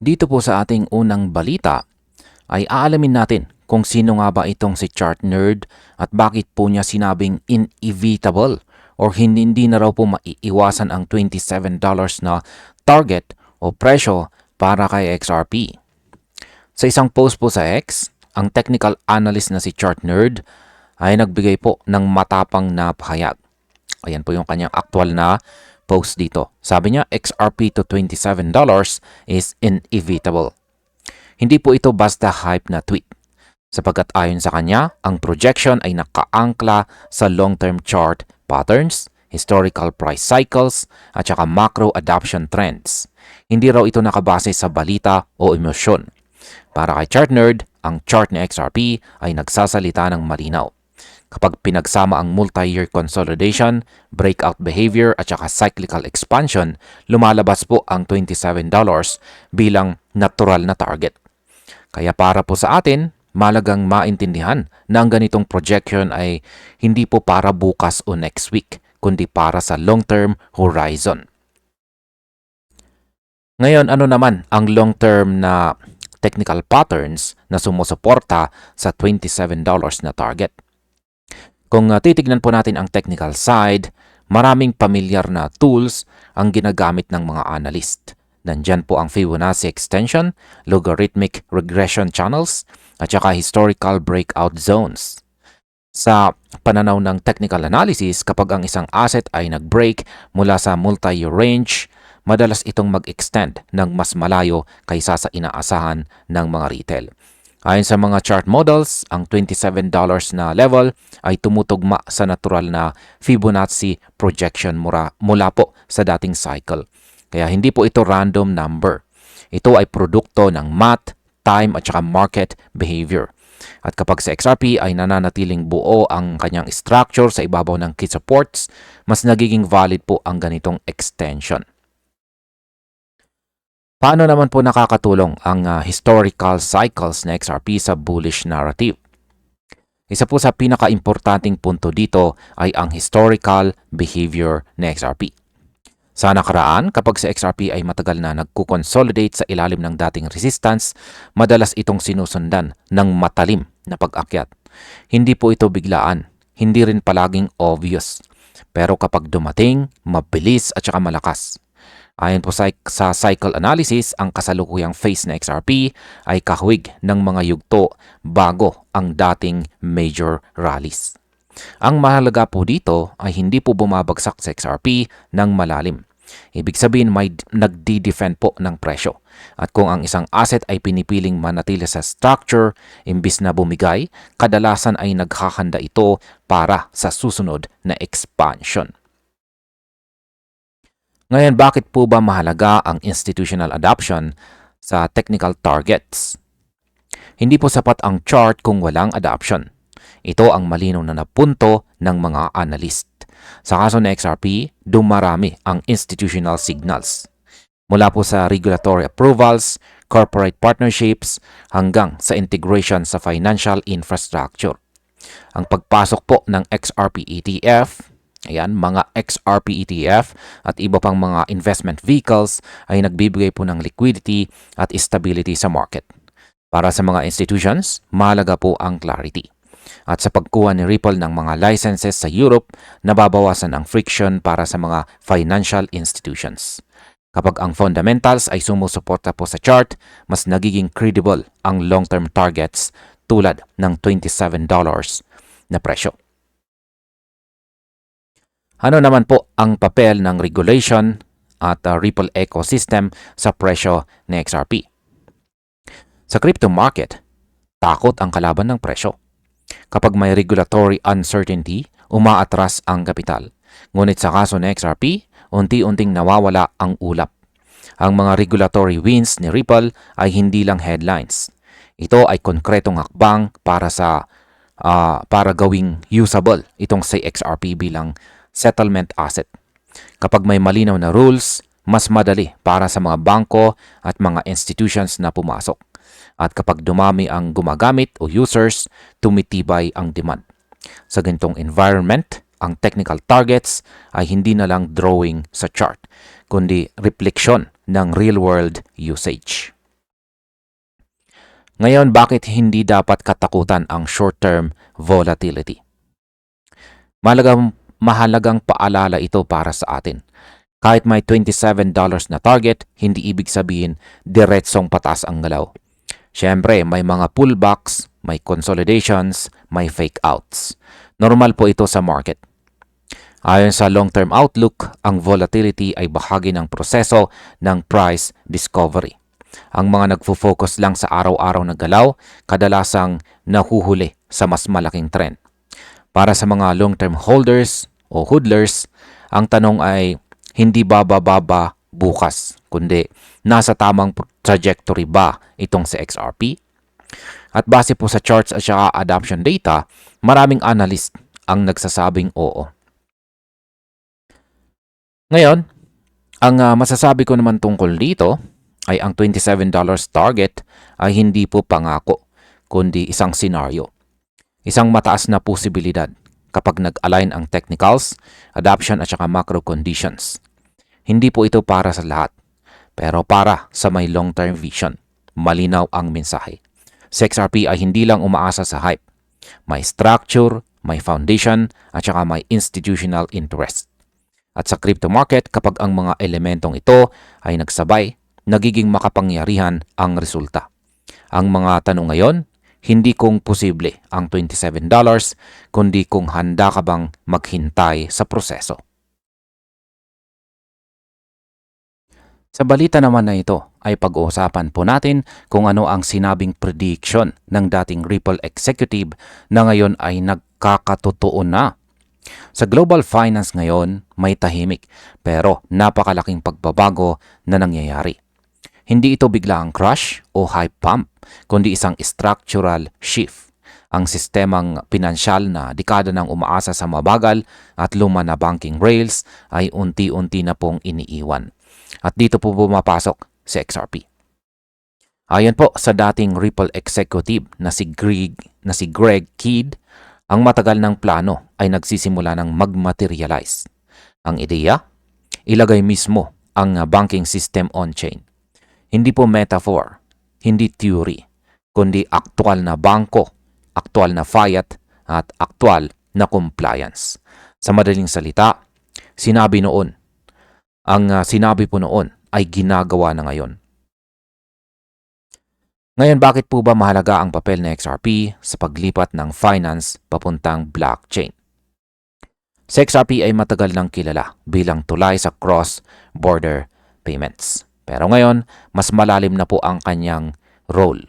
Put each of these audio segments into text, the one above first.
Dito po sa ating unang balita ay aalamin natin kung sino nga ba itong si Chart Nerd at bakit po niya sinabing inevitable or hindi na raw po maiiwasan ang $27 na target o presyo para kay XRP. Sa isang post po sa X, ang technical analyst na si Chart Nerd ay nagbigay po ng matapang na pahayag. Ayan po yung kanyang aktual na post dito. Sabi niya, XRP to $27 is inevitable. Hindi po ito basta hype na tweet. Sapagkat ayon sa kanya, ang projection ay nakaangkla sa long-term chart patterns, historical price cycles, at saka macro adoption trends. Hindi raw ito nakabase sa balita o emosyon. Para kay Chart Nerd, ang chart ni XRP ay nagsasalita ng malinaw. Kapag pinagsama ang multi-year consolidation, breakout behavior at saka cyclical expansion, lumalabas po ang $27 bilang natural na target. Kaya para po sa atin, malagang maintindihan na ang ganitong projection ay hindi po para bukas o next week, kundi para sa long-term horizon. Ngayon, ano naman ang long-term na technical patterns na sumusuporta sa $27 na target? Kung titignan po natin ang technical side, maraming pamilyar na tools ang ginagamit ng mga analyst. Nandyan po ang Fibonacci extension, logarithmic regression channels, at saka historical breakout zones. Sa pananaw ng technical analysis, kapag ang isang asset ay nag-break mula sa multi-year range, madalas itong mag-extend ng mas malayo kaysa sa inaasahan ng mga retail. Ayon sa mga chart models, ang $27 na level ay tumutugma sa natural na Fibonacci projection mula po sa dating cycle. Kaya hindi po ito random number. Ito ay produkto ng math, time at saka market behavior. At kapag sa XRP ay nananatiling buo ang kanyang structure sa ibabaw ng key supports, mas nagiging valid po ang ganitong extension. Paano naman po nakakatulong ang historical cycles na XRP sa bullish narrative? Isa po sa pinaka-importanting punto dito ay ang historical behavior na XRP. Sa nakaraan, kapag sa XRP ay matagal na nagko-consolidate sa ilalim ng dating resistance, madalas itong sinusundan ng matalim na pag-akyat. Hindi po ito biglaan, hindi rin palaging obvious. Pero kapag dumating, mabilis at saka malakas. Ayon po sa cycle analysis, ang kasalukuyang phase na XRP ay kahawig ng mga yugto bago ang dating major rallies. Ang mahalaga po dito ay hindi po bumabagsak sa XRP ng malalim. Ibig sabihin may nagdi-defend po ng presyo. At kung ang isang asset ay pinipiling manatili sa structure imbis na bumigay, kadalasan ay naghahanda ito para sa susunod na expansion. Ngayon, bakit po ba mahalaga ang institutional adoption sa technical targets? Hindi po sapat ang chart kung walang adoption. Ito ang malinaw na napunto ng mga analyst. Sa kaso ng XRP, dumarami ang institutional signals. Mula po sa regulatory approvals, corporate partnerships, hanggang sa integration sa financial infrastructure. Ang pagpasok po ng XRP ETF, ayan, mga XRP ETF at iba pang mga investment vehicles ay nagbibigay po ng liquidity at stability sa market. Para sa mga institutions, mahalaga po ang clarity. At sa pagkuha ni Ripple ng mga licenses sa Europe, nababawasan ang friction para sa mga financial institutions. Kapag ang fundamentals ay sumusuporta po sa chart, mas nagiging credible ang long-term targets tulad ng $27 na presyo. Ano naman po ang papel ng regulation at Ripple ecosystem sa presyo ng XRP? Sa crypto market, takot ang kalaban ng presyo. Kapag may regulatory uncertainty, umaatras ang kapital. Ngunit sa kaso ng XRP, unti-unting nawawala ang ulap. Ang mga regulatory wins ni Ripple ay hindi lang headlines. Ito ay konkretong hakbang para gawing usable itong si XRP bilang settlement asset. Kapag may malinaw na rules, mas madali para sa mga bangko at mga institutions na pumasok. At kapag dumami ang gumagamit o users, tumitibay ang demand. Sa ganitong environment, ang technical targets ay hindi na lang drawing sa chart, kundi refleksyon ng real-world usage. Ngayon, bakit hindi dapat katakutan ang short-term volatility? Mahalagang paalala ito para sa atin. Kahit may $27 na target, hindi ibig sabihin diretsong pataas ang galaw. Siyempre, may mga pullbacks, may consolidations, may fake outs. Normal po ito sa market. Ayon sa long-term outlook, ang volatility ay bahagi ng proseso ng price discovery. Ang mga nagfo-focus lang sa araw-araw na galaw, kadalasang nahuhuli sa mas malaking trend. Para sa mga long-term holders o hodlers, ang tanong ay hindi bababa bukas, kundi nasa tamang trajectory ba itong si XRP? At base po sa charts at saka adoption data, maraming analyst ang nagsasabing oo. Ngayon, ang masasabi ko naman tungkol dito ay ang $27 target ay hindi po pangako, kundi isang senaryo. Isang mataas na posibilidad kapag nag-align ang technicals, adoption at saka macro conditions. Hindi po ito para sa lahat, pero para sa may long-term vision. Malinaw ang mensahe. Si XRP ay hindi lang umaasa sa hype. May structure, may foundation, at saka may institutional interest. At sa crypto market, kapag ang mga elementong ito ay nagsabay, nagiging makapangyarihan ang resulta. Ang mga tanong ngayon, hindi kung posible ang $27, kundi kung handa ka bang maghintay sa proseso. Sa balita naman na ito ay pag-uusapan po natin kung ano ang sinabing prediction ng dating Ripple executive na ngayon ay nagkakatotoo na. Sa global finance ngayon, may tahimik pero napakalaking pagbabago na nangyayari. Hindi ito biglaang crash o hype pump, kundi isang structural shift. Ang sistemang pinansyal na dekada nang umaasa sa mabagal at luma na banking rails ay unti-unti na pong iniiwan. At dito po pumapasok si XRP. Ayon po sa dating Ripple executive na si Greg Kidd, ang matagal ng plano ay nagsisimula ng mag-materialize. Ang ideya, ilagay mismo ang banking system on-chain. Hindi po metaphor, hindi theory, kundi aktual na bangko, aktual na fiat, at aktual na compliance. Sa madaling salita, ang sinabi po noon ay ginagawa na ngayon. Ngayon, bakit po ba mahalaga ang papel ng XRP sa paglipat ng finance papuntang blockchain? Si XRP ay matagal nang kilala bilang tulay sa cross-border payments. Pero ngayon, mas malalim na po ang kanyang role.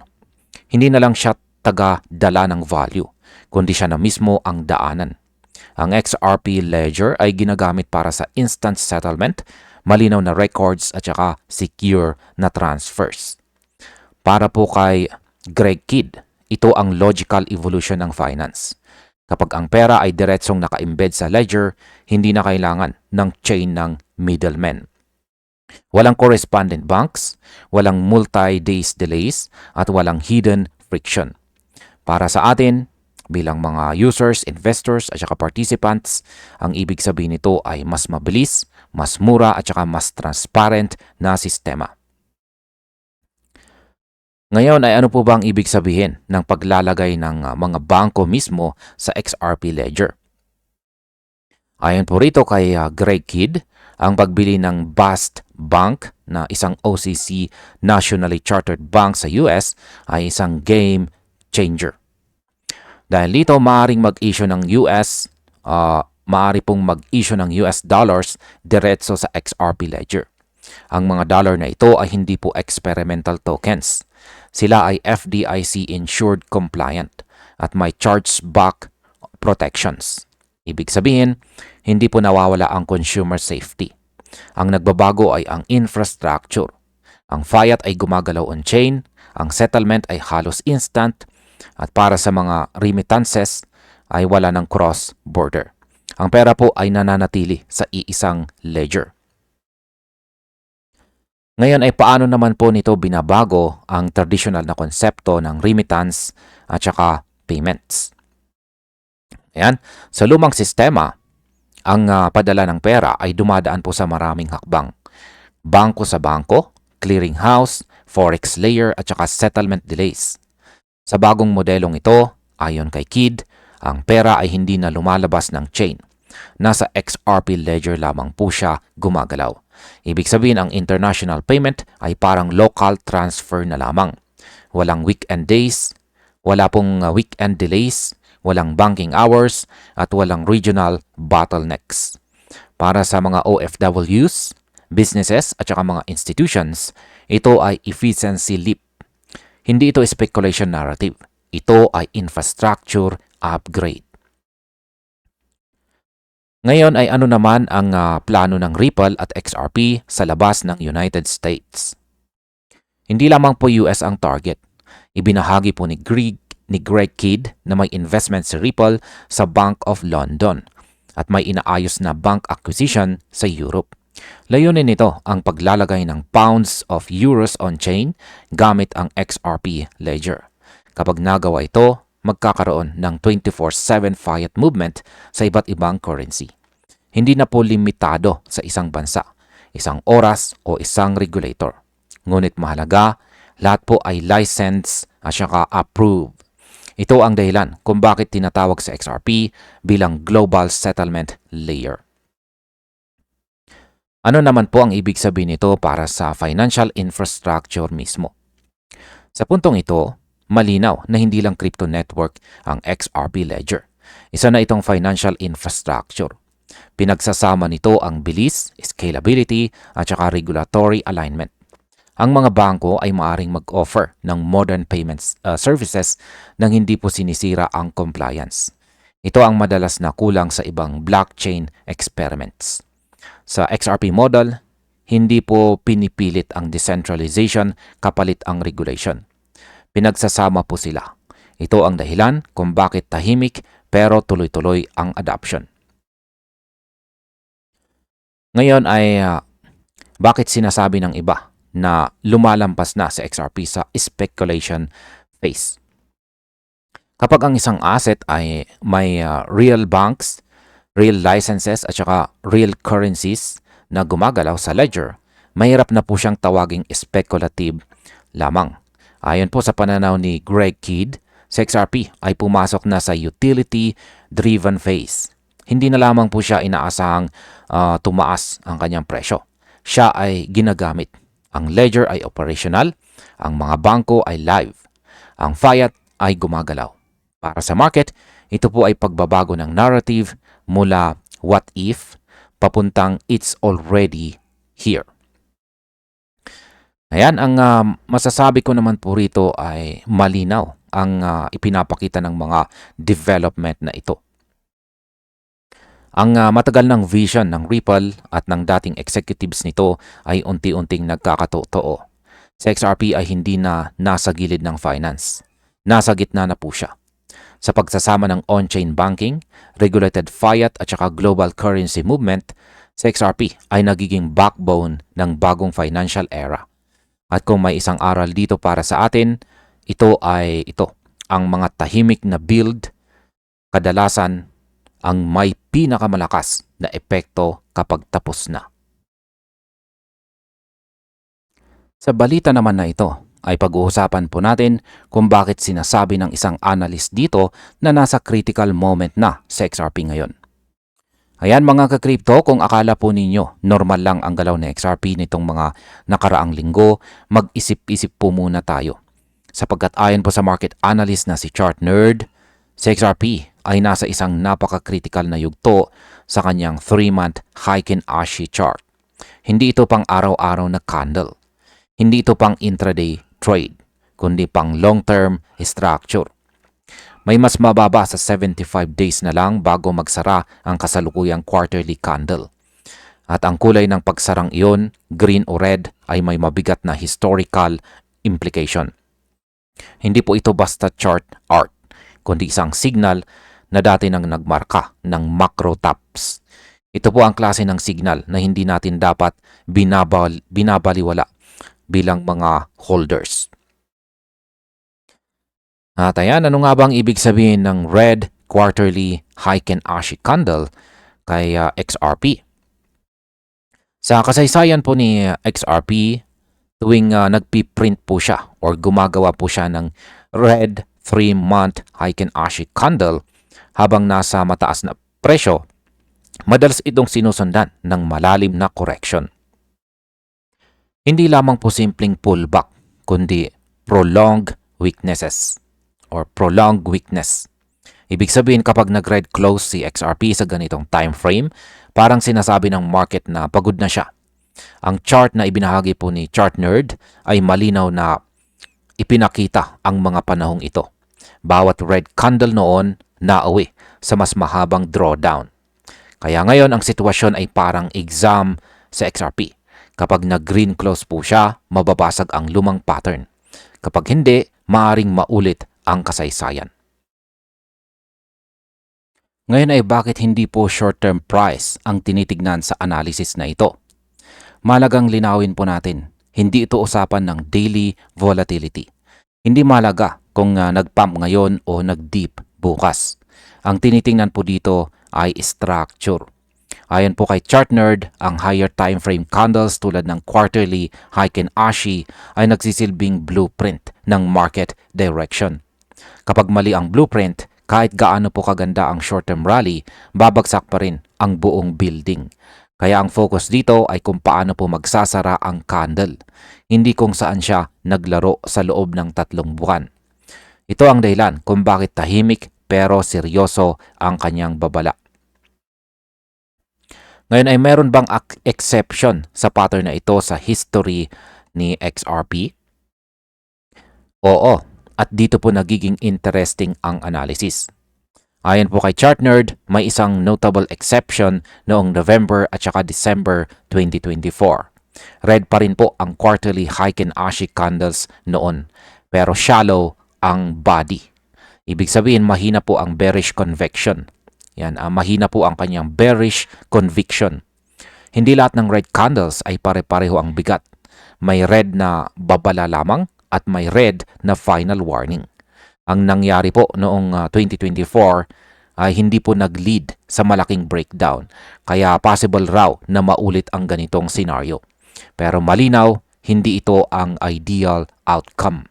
Hindi na lang siya taga-dala ng value, kundi siya na mismo ang daanan. Ang XRP Ledger ay ginagamit para sa instant settlement, malinaw na records at saka secure na transfers. Para po kay Greg Kidd, ito ang logical evolution ng finance. Kapag ang pera ay diretsong naka-embed sa ledger, hindi na kailangan ng chain ng middlemen. Walang correspondent banks, walang multi-days delays, at walang hidden friction. Para sa atin, bilang mga users, investors, at saka participants, ang ibig sabihin nito ay mas mabilis, mas mura, at saka mas transparent na sistema. Ngayon ay ano po ba ang ibig sabihin ng paglalagay ng mga bangko mismo sa XRP Ledger? Ayon po rito kay Greg Kidd, ang pagbili ng Bast Bank na isang OCC nationally chartered bank sa US ay isang game changer. Dahil dito maaaring mag-issue ng maaari pong mag-issue ng US dollars diretso sa XRP Ledger. Ang mga dollar na ito ay hindi po experimental tokens. Sila ay FDIC insured compliant at may chargeback protections. Ibig sabihin, hindi po nawawala ang consumer safety. Ang nagbabago ay ang infrastructure. Ang fiat ay gumagalaw on-chain, ang settlement ay halos instant, at para sa mga remittances ay wala ng cross-border. Ang pera po ay nananatili sa iisang ledger. Ngayon ay paano naman po nito binabago ang traditional na konsepto ng remittance at saka payments? Ayan, sa lumang sistema, ang padala ng pera ay dumadaan po sa maraming hakbang. Bangko sa bangko, clearinghouse, forex layer at saka settlement delays. Sa bagong modelong ito, ayon kay Kidd, ang pera ay hindi na lumalabas ng chain. Nasa XRP ledger lamang po siya gumagalaw. Ibig sabihin ang international payment ay parang local transfer na lamang. Walang weekend days, wala pong weekend delays, walang banking hours, at walang regional bottlenecks. Para sa mga OFWs, businesses at saka mga institutions, ito ay efficiency leap. Hindi ito speculation narrative. Ito ay infrastructure upgrade. Ngayon ay ano naman ang plano ng Ripple at XRP sa labas ng United States? Hindi lamang po US ang target. Ibinahagi po ni Greg Kidd na may investment si Ripple sa Bank of London at may inaayos na bank acquisition sa Europe. Layunin nito ang paglalagay ng pounds of euros on-chain gamit ang XRP ledger. Kapag nagawa ito, magkakaroon ng 24/7 fiat movement sa iba't ibang currency. Hindi na po limitado sa isang bansa, isang oras o isang regulator. Ngunit mahalaga, lahat po ay licensed at saka approved. Ito ang dahilan kung bakit tinatawag sa XRP bilang global settlement layer. Ano naman po ang ibig sabihin nito para sa financial infrastructure mismo? Sa puntong ito, malinaw na hindi lang crypto network ang XRP ledger. Isa na itong financial infrastructure. Pinagsasama nito ang bilis, scalability at saka regulatory alignment. Ang mga bangko ay maaring mag-offer ng modern payments services nang hindi po sinisira ang compliance. Ito ang madalas na kulang sa ibang blockchain experiments. Sa XRP model, hindi po pinipilit ang decentralization kapalit ang regulation. Pinagsasama po sila. Ito ang dahilan kung bakit tahimik pero tuloy-tuloy ang adoption. Ngayon ay bakit sinasabi ng iba na lumalampas na sa XRP sa speculation phase? Kapag ang isang asset ay may real banks, real licenses at saka real currencies na gumagalaw sa ledger, mahirap na po siyang tawaging speculative lamang. Ayon po sa pananaw ni Greg Kidd, sa XRP ay pumasok na sa utility-driven phase. Hindi na lamang po siya inaasahang tumaas ang kanyang presyo. Siya ay ginagamit. Ang ledger ay operational, ang mga bangko ay live, ang fiat ay gumagalaw. Para sa market, ito po ay pagbabago ng narrative mula what if papuntang it's already here. Ayan, ang masasabi ko naman po rito ay malinaw ang ipinapakita ng mga development na ito. Ang matagal ng vision ng Ripple at ng dating executives nito ay unti-unting nagkakatotoo. Sa XRP ay hindi na nasa gilid ng finance. Nasa gitna na po siya. Sa pagsasama ng on-chain banking, regulated fiat at saka global currency movement, sa XRP ay nagiging backbone ng bagong financial era. At kung may isang aral dito para sa atin, ito ay ito. Ang mga tahimik na build, kadalasan ang may pinakamalakas na epekto kapag tapos na. Sa balita naman na ito, ay pag-uusapan po natin kung bakit sinasabi ng isang analyst dito na nasa critical moment na sa XRP ngayon. Ayan mga ka-crypto, kung akala po ninyo normal lang ang galaw ng XRP nitong mga nakaraang linggo, mag-isip-isip po muna tayo. Sapagkat ayon po sa market analyst na si Chart Nerd, si XRP ay nasa isang napaka-critical na yugto sa kanyang 3-month Heiken Ashi chart. Hindi ito pang araw-araw na candle. Hindi ito pang intraday trade, kundi pang long-term structure. May mas mababa sa 75 days na lang bago magsara ang kasalukuyang quarterly candle. At ang kulay ng pagsarang iyon, green o red, ay may mabigat na historical implication. Hindi po ito basta chart art, kundi isang signal na dati nang nagmarka ng macro tops. Ito po ang klase ng signal na hindi natin dapat binabaliwala bilang mga holders. At ayan, ano nga bang ibig sabihin ng red quarterly Heiken Ashi candle kay XRP? Sa kasaysayan po ni XRP, tuwing nagpiprint po siya or gumagawa po siya ng red 3-month Heiken Ashi candle habang nasa mataas na presyo, madalas itong sinusundan ng malalim na correction. Hindi lamang po simpleng pullback, kundi prolonged weaknesses or prolonged weakness. Ibig sabihin kapag nag-red close si XRP sa ganitong time frame, parang sinasabi ng market na pagod na siya. Ang chart na ibinahagi po ni Chart Nerd ay malinaw na ipinakita ang mga panahong ito. Bawat red candle noon nauwi sa mas mahabang drawdown. Kaya ngayon ang sitwasyon ay parang exam sa XRP. Kapag nag-green close po siya, mababasag ang lumang pattern. Kapag hindi, maaring maulit ang kasaysayan. Ngayon ay bakit hindi po short-term price ang tinitignan sa analysis na ito? Malagang linawin po natin, hindi ito usapan ng daily volatility. Hindi malaga kung nag-pump ngayon o nag-dip bukas. Ang tinitingnan po dito ay structure. Ayon po kay Chart Nerd, ang higher time frame candles tulad ng quarterly Heiken Ashi ay nagsisilbing blueprint ng market direction. Kapag mali ang blueprint, kahit gaano po kaganda ang short-term rally, babagsak pa rin ang buong building. Kaya ang focus dito ay kung paano po magsasara ang candle, hindi kung saan siya naglaro sa loob ng 3 buwan. Ito ang dahilan kung bakit tahimik pero seryoso ang kanyang babala. Ngayon ay meron bang exception sa pattern na ito sa history ni XRP? Oo, at dito po nagiging interesting ang analysis. Ayon po kay Chart Nerd, may isang notable exception noong November at saka December 2024. Red pa rin po ang quarterly Heiken Ashi candles noon, pero shallow ang body. Ibig sabihin mahina po ang bearish convection. Yan, mahina po ang kanyang bearish conviction. Hindi lahat ng red candles ay pare-pareho ang bigat. May red na babala lamang at may red na final warning. Ang nangyari po noong 2024 ay hindi po nag-lead sa malaking breakdown. Kaya possible raw na maulit ang ganitong scenario. Pero malinaw, hindi ito ang ideal outcome.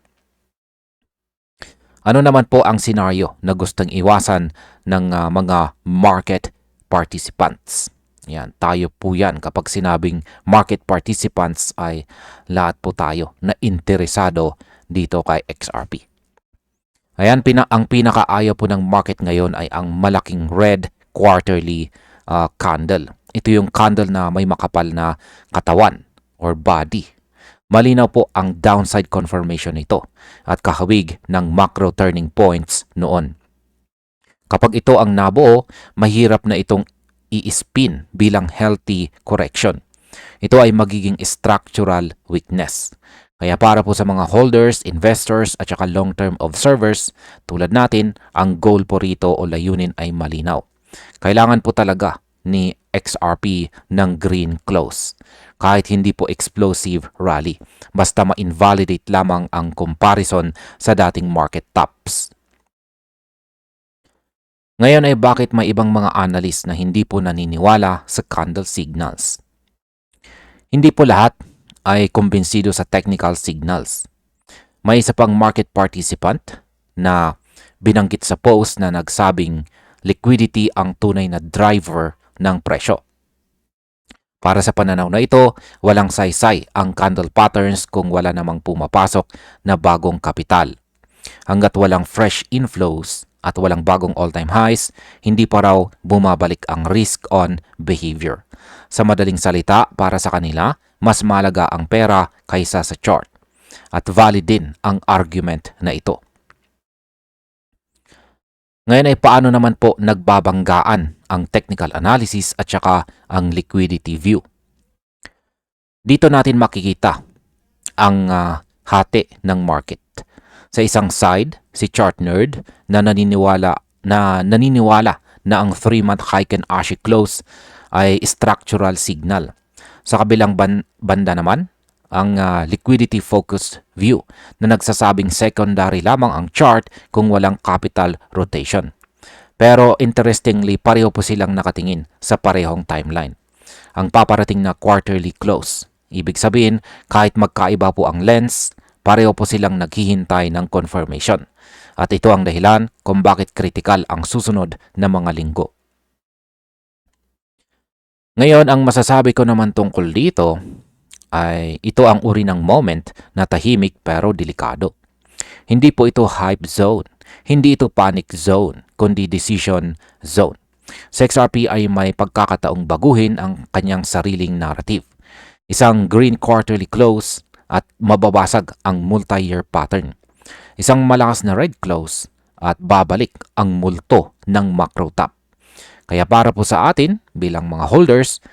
Ano naman po ang senaryo na gustong iwasan ng mga market participants? Yan, tayo po yan. Kapag sinabing market participants ay lahat po tayo na interesado dito kay XRP. Ayan, ang pinakaayaw po ng market ngayon ay ang malaking red quarterly candle. Ito yung candle na may makapal na katawan or body. Malinaw po ang downside confirmation nito at kahawig ng macro turning points noon. Kapag ito ang nabuo, mahirap na itong i-spin bilang healthy correction. Ito ay magiging structural weakness. Kaya para po sa mga holders, investors at saka long-term observers, tulad natin, ang goal po rito o layunin ay malinaw. Kailangan po talaga ni XRP ng green close. Kahit hindi po explosive rally, basta ma-invalidate lamang ang comparison sa dating market tops. Ngayon ay bakit may ibang mga analyst na hindi po naniniwala sa candle signals? Hindi po lahat ay kumbinsido sa technical signals. May isa pang market participant na binanggit sa post na nagsabing liquidity ang tunay na driver ng presyo. Para sa pananaw na ito, walang saysay ang candle patterns kung wala namang pumapasok na bagong kapital. Hanggat walang fresh inflows at walang bagong all-time highs, hindi pa raw bumabalik ang risk-on behavior. Sa madaling salita, para sa kanila, mas mahalaga ang pera kaysa sa chart. At valid din ang argument na ito. Ngayon ay paano naman po nagbabanggaan ang technical analysis at saka ang liquidity view? Dito natin makikita ang hati ng market. Sa isang side, si Chart Nerd na naniniwala na ang 3-month Heiken Ashi close ay structural signal. Sa kabilang banda naman, ang liquidity-focused view na nagsasabing secondary lamang ang chart kung walang capital rotation. Pero interestingly, pareho po silang nakatingin sa parehong timeline. Ang paparating na quarterly close. Ibig sabihin, kahit magkaiba po ang lens, pareho po silang naghihintay ng confirmation. At ito ang dahilan kung bakit kritikal ang susunod na mga linggo. Ngayon, ang masasabi ko naman tungkol dito ay ito ang uri ng moment na tahimik pero delikado. Hindi po ito hype zone, hindi ito panic zone, kundi decision zone. Sa XRP ay may pagkakataong baguhin ang kanyang sariling narrative. Isang green quarterly close at mababasag ang multi-year pattern. Isang malakas na red close at babalik ang multo ng macro top. Kaya para po sa atin bilang mga holders,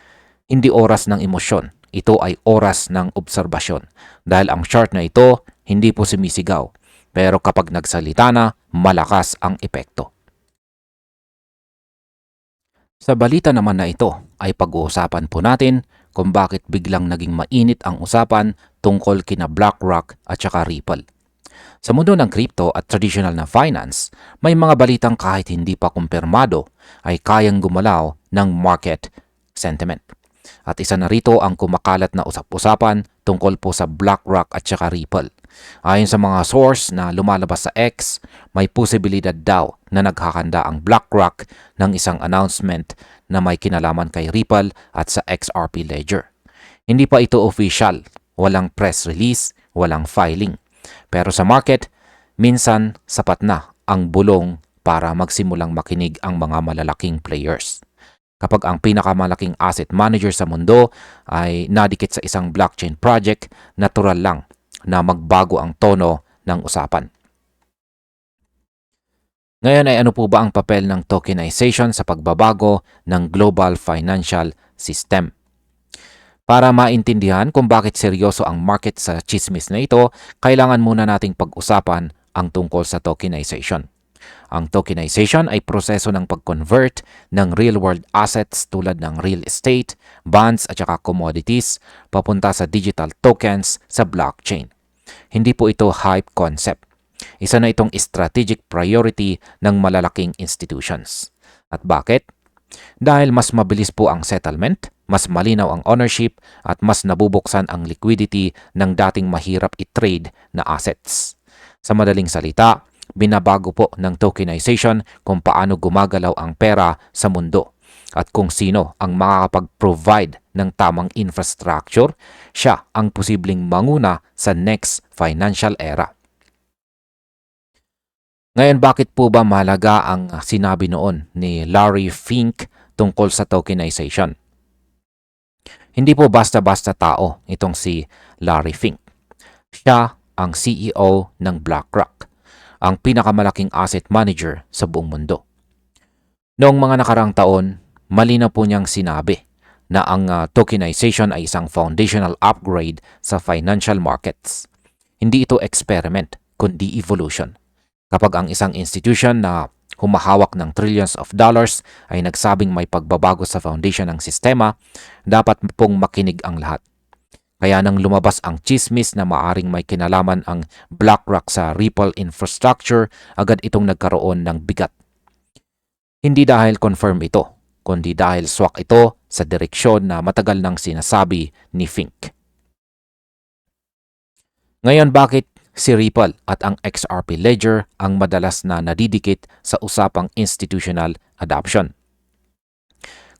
hindi oras ng emosyon. Ito ay oras ng obserbasyon. Dahil ang chart na ito hindi po sumisigaw. Pero kapag nagsalita na, malakas ang epekto. Sa balita naman na ito ay pag-uusapan po natin kung bakit biglang naging mainit ang usapan tungkol kina BlackRock at saka Ripple. Sa mundo ng crypto at traditional na finance, may mga balitang kahit hindi pa kumpirmado ay kayang gumalaw ng market sentiment. At isa na rito ang kumakalat na usap-usapan tungkol po sa BlackRock at saka Ripple. Ayon sa mga source na lumalabas sa X, may posibilidad daw na naghahanda ang BlackRock ng isang announcement na may kinalaman kay Ripple at sa XRP Ledger. Hindi pa ito official, walang press release, walang filing. Pero sa market, minsan sapat na ang bulong para magsimulang makinig ang mga malalaking players. Kapag ang pinakamalaking asset manager sa mundo ay nadikit sa isang blockchain project, natural lang na magbago ang tono ng usapan. Ngayon ay ano po ba ang papel ng tokenization sa pagbabago ng global financial system? Para maintindihan kung bakit seryoso ang market sa chismis na ito, kailangan muna nating pag-usapan ang tungkol sa tokenization. Ang tokenization ay proseso ng pag-convert ng real-world assets tulad ng real estate, bonds at saka commodities papunta sa digital tokens sa blockchain. Hindi po ito hype concept. Isa na itong strategic priority ng malalaking institutions. At bakit? Dahil mas mabilis po ang settlement, mas malinaw ang ownership at mas nabubuksan ang liquidity ng dating mahirap i-trade na assets. Sa madaling salita, binabago po ng tokenization kung paano gumagalaw ang pera sa mundo at kung sino ang makakapag-provide ng tamang infrastructure, siya ang posibleng manguna sa next financial era. Ngayon, bakit po ba mahalaga ang sinabi noon ni Larry Fink tungkol sa tokenization? Hindi po basta-basta tao itong si Larry Fink. Siya ang CEO ng BlackRock, ang pinakamalaking asset manager sa buong mundo. Noong mga nakarang taon, malinaw po niyang sinabi na ang tokenization ay isang foundational upgrade sa financial markets. Hindi ito experiment, kundi evolution. Kapag ang isang institution na humahawak ng trillions of dollars ay nagsabing may pagbabago sa foundation ng sistema, dapat pong makinig ang lahat. Kaya nang lumabas ang chismis na maaring may kinalaman ang BlackRock sa Ripple infrastructure, agad itong nagkaroon ng bigat. Hindi dahil confirm ito, kundi dahil swak ito sa direksyon na matagal nang sinasabi ni Fink. Ngayon, bakit si Ripple at ang XRP Ledger ang madalas na nadidikit sa usapang institutional adoption?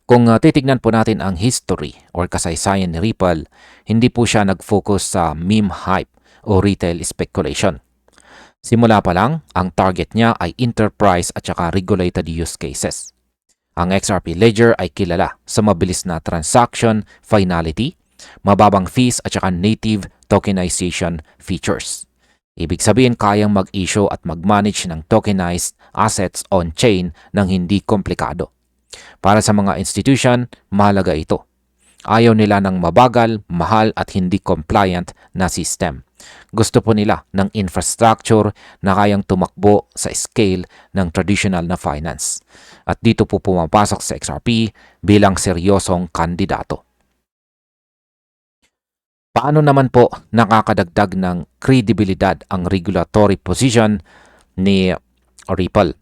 Kung titignan po natin ang history or kasaysayan ni Ripple, hindi po siya nag-focus sa meme hype o retail speculation. Simula pa lang, ang target niya ay enterprise at saka regulated use cases. Ang XRP Ledger ay kilala sa mabilis na transaction finality, mababang fees at saka native tokenization features. Ibig sabihin, kayang mag-issue at mag-manage ng tokenized assets on-chain ng hindi komplikado. Para sa mga institution, mahalaga ito. Ayaw nila ng mabagal, mahal at hindi compliant na system. Gusto po nila ng infrastructure na kayang tumakbo sa scale ng traditional na finance. At dito po pumapasok sa XRP bilang seryosong kandidato. Paano naman po nakakadagdag ng kredibilidad ang regulatory position ni Ripple?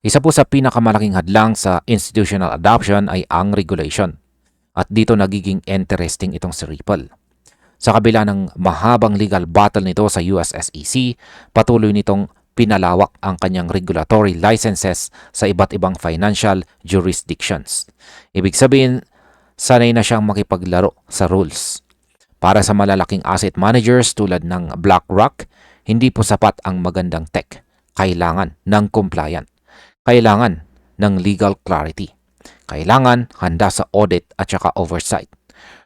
Isa po sa pinakamalaking hadlang sa institutional adoption ay ang regulation. At dito nagiging interesting itong si Ripple. Sa kabila ng mahabang legal battle nito sa US SEC, patuloy nitong pinalawak ang kanyang regulatory licenses sa iba't ibang financial jurisdictions. Ibig sabihin, sanay na siyang makipaglaro sa rules. Para sa malalaking asset managers tulad ng BlackRock, hindi po sapat ang magandang tech. Kailangan ng compliant. Kailangan ng legal clarity. Kailangan handa sa audit at saka oversight.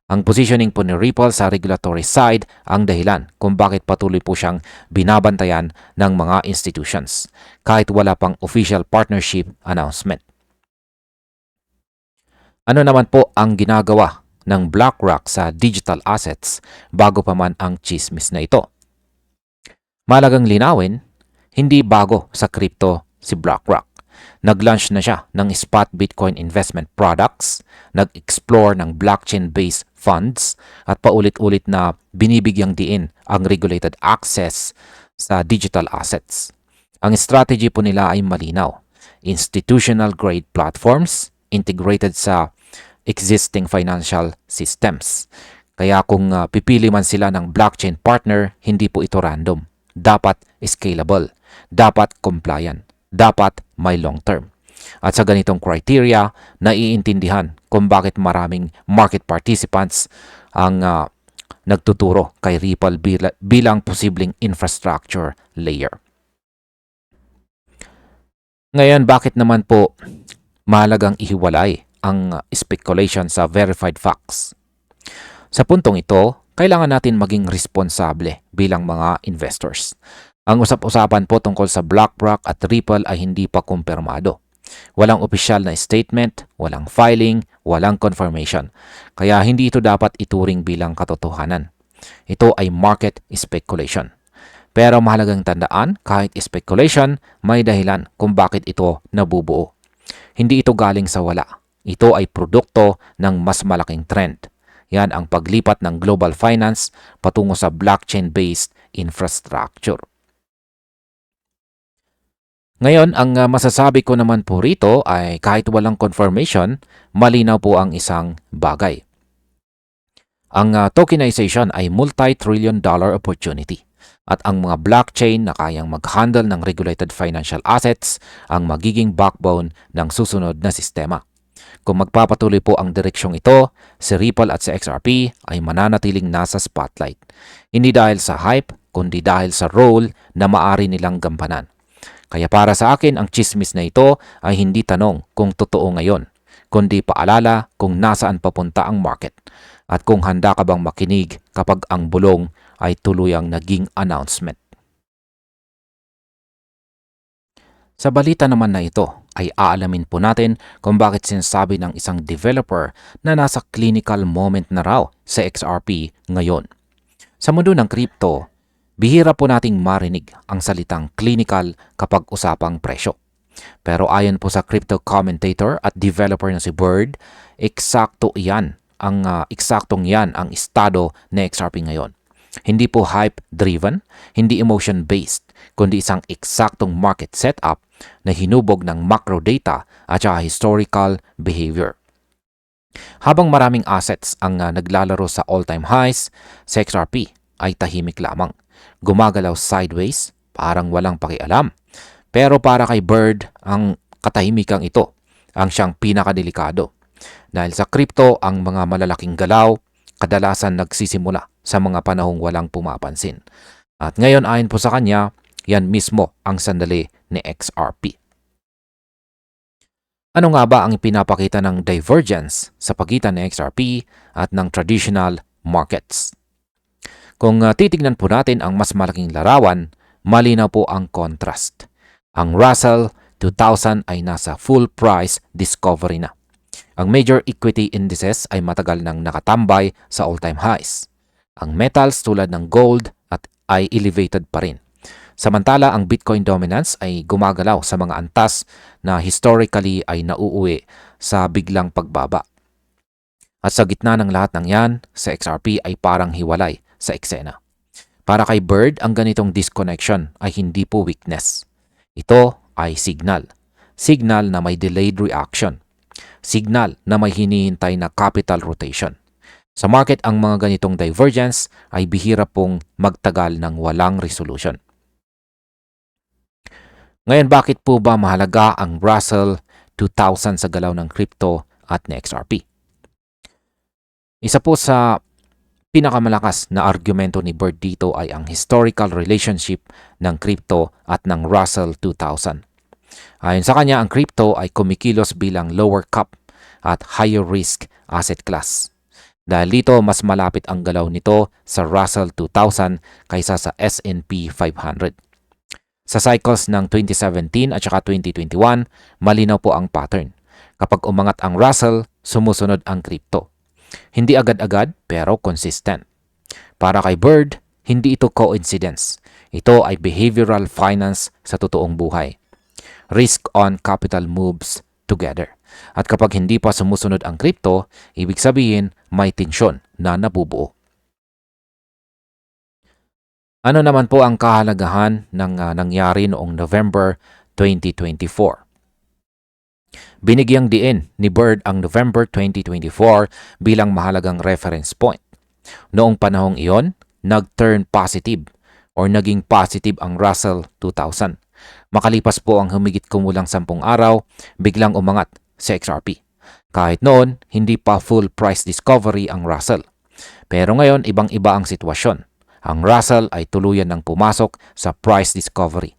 Ang positioning po ni Ripple sa regulatory side ang dahilan kung bakit patuloy po siyang binabantayan ng mga institutions kahit wala pang official partnership announcement. Ano naman po ang ginagawa ng BlackRock sa digital assets bago pa man ang chismis na ito? Malagang linawin, hindi bago sa crypto si BlackRock. Nag-launch na siya ng spot Bitcoin investment products, nag-explore ng blockchain-based funds, at paulit-ulit na binibigyang diin ang regulated access sa digital assets. Ang strategy po nila ay malinaw. Institutional-grade platforms integrated sa existing financial systems. Kaya kung pipili man sila ng blockchain partner, hindi po ito random. Dapat scalable, dapat compliant, dapat may long term. At sa ganitong criteria, naiintindihan kung bakit maraming market participants ang nagtuturo kay Ripple bilang posibleng infrastructure layer. Ngayon, bakit naman po mahalagang ihiwalay ang speculation sa verified facts? Sa puntong ito, kailangan natin maging responsable bilang mga investors. Ang usap-usapan po tungkol sa BlackRock at Ripple ay hindi pa kumpirmado. Walang opisyal na statement, walang filing, walang confirmation. Kaya hindi ito dapat ituring bilang katotohanan. Ito ay market speculation. Pero mahalagang tandaan, kahit speculation, may dahilan kung bakit ito nabubuo. Hindi ito galing sa wala. Ito ay produkto ng mas malaking trend. Yan ang paglipat ng global finance patungo sa blockchain-based infrastructure. Ngayon, ang masasabi ko naman po rito ay kahit walang confirmation, malinaw po ang isang bagay. Ang tokenization ay multi-trillion dollar opportunity at ang mga blockchain na kayang mag-handle ng regulated financial assets ang magiging backbone ng susunod na sistema. Kung magpapatuloy po ang direksyong ito, si Ripple at si XRP ay mananatiling nasa spotlight. Hindi dahil sa hype, kundi dahil sa role na maari nilang gampanan. Kaya para sa akin, ang chismis na ito ay hindi tanong kung totoo ngayon, kundi paalala kung nasaan papunta ang market at kung handa ka bang makinig kapag ang bulong ay tuluyang naging announcement. Sa balita naman na ito ay aalamin po natin kung bakit sinasabi ng isang developer na nasa clinical moment na raw sa XRP ngayon. Sa mundo ng crypto, bihira po nating marinig ang salitang clinical kapag usapang presyo. Pero ayon po sa crypto commentator at developer na si Bird, eksaktong yan ang estado ng XRP ngayon. Hindi po hype-driven, hindi emotion-based, kundi isang eksaktong market setup na hinubog ng macro data at saka historical behavior. Habang maraming assets ang naglalaro sa all-time highs, sa XRP ay tahimik lamang. Gumagalaw sideways, parang walang pakialam. Pero para kay Bird, ang katahimikang ito ang siyang pinakadelikado. Dahil sa crypto, ang mga malalaking galaw kadalasan nagsisimula sa mga panahong walang pumapansin. At ngayon ayon po sa kanya, yan mismo ang sandali ni XRP. Ano nga ba ang pinapakita ng divergence sa pagitan ng XRP at ng traditional markets? Kung titignan po natin ang mas malaking larawan, malinaw po ang contrast. Ang Russell 2000 ay nasa full price discovery na. Ang major equity indices ay matagal nang nakatambay sa all-time highs. Ang metals tulad ng gold ay elevated pa rin. Samantala, ang Bitcoin dominance ay gumagalaw sa mga antas na historically ay nauuwi sa biglang pagbaba. At sa gitna ng lahat ng yan, sa XRP ay parang hiwalay sa eksena. Para kay Bird, ang ganitong disconnection ay hindi po weakness. Ito ay signal. Signal na may delayed reaction. Signal na may hinihintay na capital rotation. Sa market, ang mga ganitong divergence ay bihira pong magtagal ng walang resolution. Ngayon, bakit po ba mahalaga ang Russell 2000 sa galaw ng crypto at ng XRP? Isa po sa pinakamalakas na argumento ni Bird dito ay ang historical relationship ng crypto at ng Russell 2000. Ayon sa kanya, ang crypto ay kumikilos bilang lower cap at higher risk asset class. Dahil dito, mas malapit ang galaw nito sa Russell 2000 kaysa sa S&P 500. Sa cycles ng 2017 at saka 2021, malinaw po ang pattern. Kapag umangat ang Russell, sumusunod ang crypto. Hindi agad-agad pero consistent. Para kay Bird, hindi ito coincidence. Ito ay behavioral finance sa totoong buhay. Risk on capital moves together. At kapag hindi pa sumusunod ang crypto, ibig sabihin may tensyon na nabubuo. Ano naman po ang kahalagahan ng nangyari noong November 2024? Binigyang diin ni Bird ang November 2024 bilang mahalagang reference point. Noong panahong iyon, nag-turn positive or naging positive ang Russell 2000. Makalipas po ang humigit kumulang 10 araw, biglang umangat sa XRP. Kahit noon, hindi pa full price discovery ang Russell. Pero ngayon, ibang-iba ang sitwasyon. Ang Russell ay tuluyan ng pumasok sa price discovery.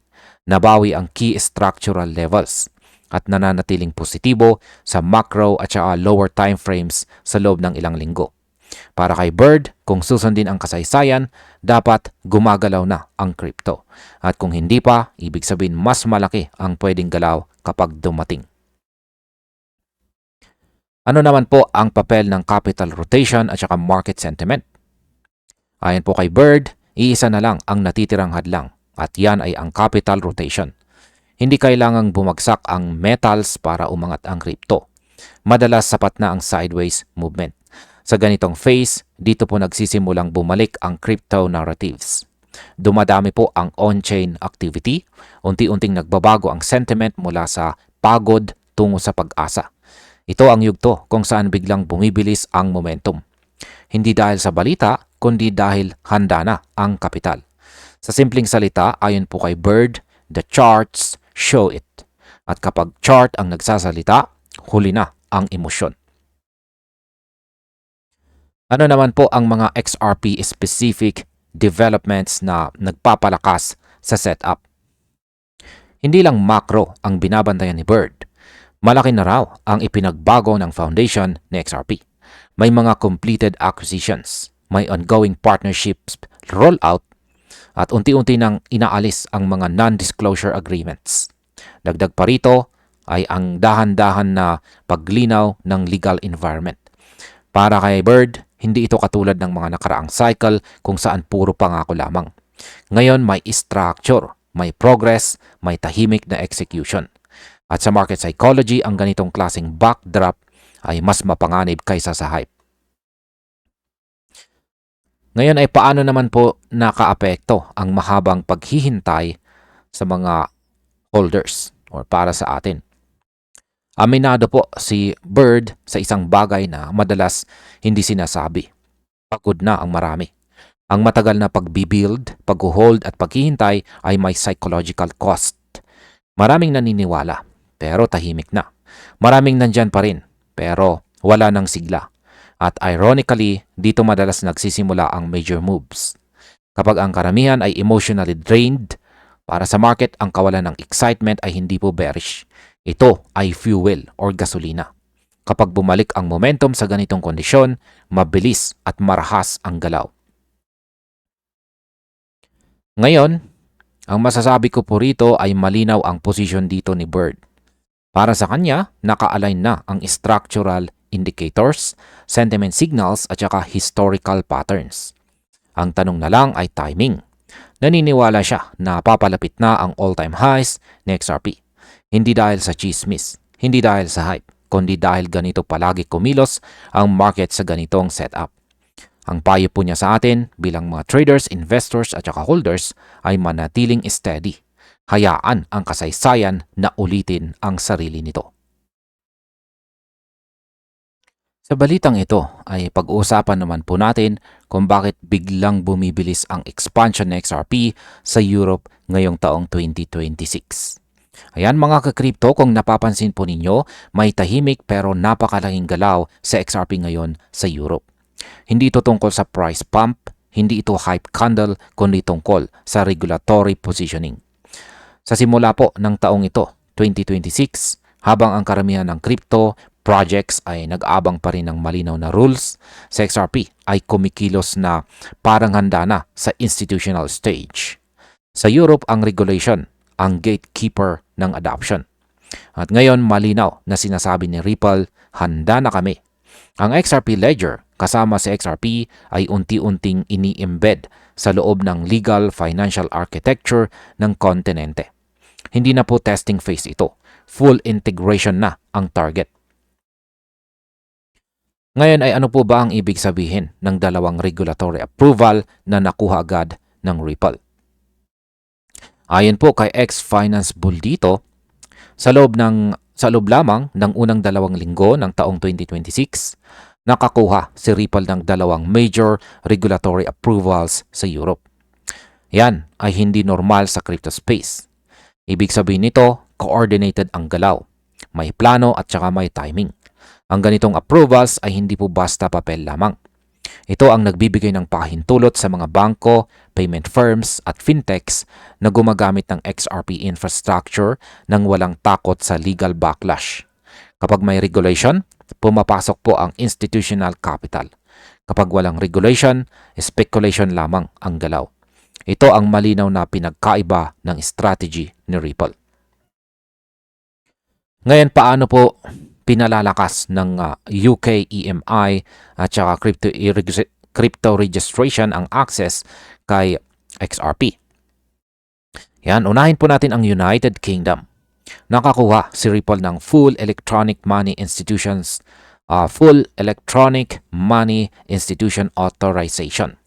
Nabawi ang key structural levels at nananatiling positibo sa macro at saka lower time frames sa loob ng ilang linggo. Para kay Bird, kung susundin ang kasaysayan, dapat gumagalaw na ang crypto. At kung hindi pa, ibig sabihin mas malaki ang pwedeng galaw kapag dumating. Ano naman po ang papel ng capital rotation at saka market sentiment? Ayon po kay Bird, iisa na lang ang natitirang hadlang at yan ay ang capital rotation. Hindi kailangang bumagsak ang metals para umangat ang crypto. Madalas sapat na ang sideways movement. Sa ganitong phase, dito po nagsisimulang bumalik ang crypto narratives. Dumadami po ang on-chain activity, unti-unting nagbabago ang sentiment mula sa pagod tungo sa pag-asa. Ito ang yugto kung saan biglang bumibilis ang momentum. Hindi dahil sa balita, kundi dahil handa na ang kapital. Sa simpleng salita, ayon po kay Bird, the charts show it. At kapag chart ang nagsasalita, huli na ang emosyon. Ano naman po ang mga XRP-specific developments na nagpapalakas sa setup? Hindi lang macro ang binabantayan ni Bird. Malaki na raw ang ipinagbago ng foundation ni XRP. May mga completed acquisitions, may ongoing partnerships rollout, at unti-unti nang inaalis ang mga non-disclosure agreements. Dagdag pa rito ay ang dahan-dahan na paglinaw ng legal environment. Para kay Bird, hindi ito katulad ng mga nakaraang cycle kung saan puro pangako lamang. Ngayon may structure, may progress, may tahimik na execution. At sa market psychology, ang ganitong klaseng backdrop ay mas mapanganib kaysa sa hype. Ngayon ay paano naman po nakaapekto ang mahabang paghihintay sa mga holders or para sa atin? Aminado po si Bird sa isang bagay na madalas hindi sinasabi. Pagod na ang marami. Ang matagal na pagbibuild, pag-hold at paghihintay ay may psychological cost. Maraming naniniwala, pero tahimik na. Maraming nandyan pa rin, pero wala nang sigla. At ironically, dito madalas nagsisimula ang major moves. Kapag ang karamihan ay emotionally drained, para sa market ang kawalan ng excitement ay hindi po bearish. Ito ay fuel or gasolina. Kapag bumalik ang momentum sa ganitong kondisyon, mabilis at marahas ang galaw. Ngayon, ang masasabi ko po rito ay malinaw ang posisyon dito ni Bird. Para sa kanya, naka-align na ang structural indicators, sentiment signals at saka historical patterns. Ang tanong na lang ay timing. Naniniwala siya na papalapit na ang all-time highs ni XRP. Hindi dahil sa chismis, hindi dahil sa hype, kundi dahil ganito palagi kumilos ang market sa ganitong setup. Ang payo po niya sa atin bilang mga traders, investors at saka holders ay manatiling steady. Hayaan ang kasaysayan na ulitin ang sarili nito. Sa balitang ito ay pag-uusapan naman po natin kung bakit biglang bumibilis ang expansion ng XRP sa Europe ngayong taong 2026. Ayan mga ka-crypto, kung napapansin po ninyo, may tahimik pero napakalaking galaw sa XRP ngayon sa Europe. Hindi ito tungkol sa price pump, hindi ito hype candle, kundi tungkol sa regulatory positioning. Sa simula po ng taong ito, 2026, habang ang karamihan ng crypto projects ay nag-abang pa rin ng malinaw na rules, sa XRP ay kumikilos na parang handa na sa institutional stage. Sa Europe, ang regulation ang gatekeeper ng adoption. At ngayon malinaw na sinasabi ni Ripple, handa na kami. Ang XRP Ledger kasama sa XRP ay unti-unting ini-embed sa loob ng legal financial architecture ng kontinente. Hindi na po testing phase ito. Full integration na ang target. Ngayon ay ano po ba ang ibig sabihin ng dalawang regulatory approval na nakuha agad ng Ripple? Ayon po kay ex-finance bull dito, sa loob lamang ng unang 2 linggo ng taong 2026, nakakuha si Ripple ng dalawang major regulatory approvals sa Europe. Yan ay hindi normal sa crypto space. Ibig sabihin nito, coordinated ang galaw. May plano at saka may timing. Ang ganitong approvals ay hindi po basta papel lamang. Ito ang nagbibigay ng pahintulot sa mga bangko, payment firms at fintechs na gumagamit ng XRP infrastructure nang walang takot sa legal backlash. Kapag may regulation, pumapasok po ang institutional capital. Kapag walang regulation, speculation lamang ang galaw. Ito ang malinaw na pinagkaiba ng strategy ni Ripple. Ngayon, paano po pinalalakas ng UK EMI at saka crypto registration ang access kay XRP? Yan, unahin po natin ang United Kingdom. Nakakuha si Ripple ng full electronic money institution authorization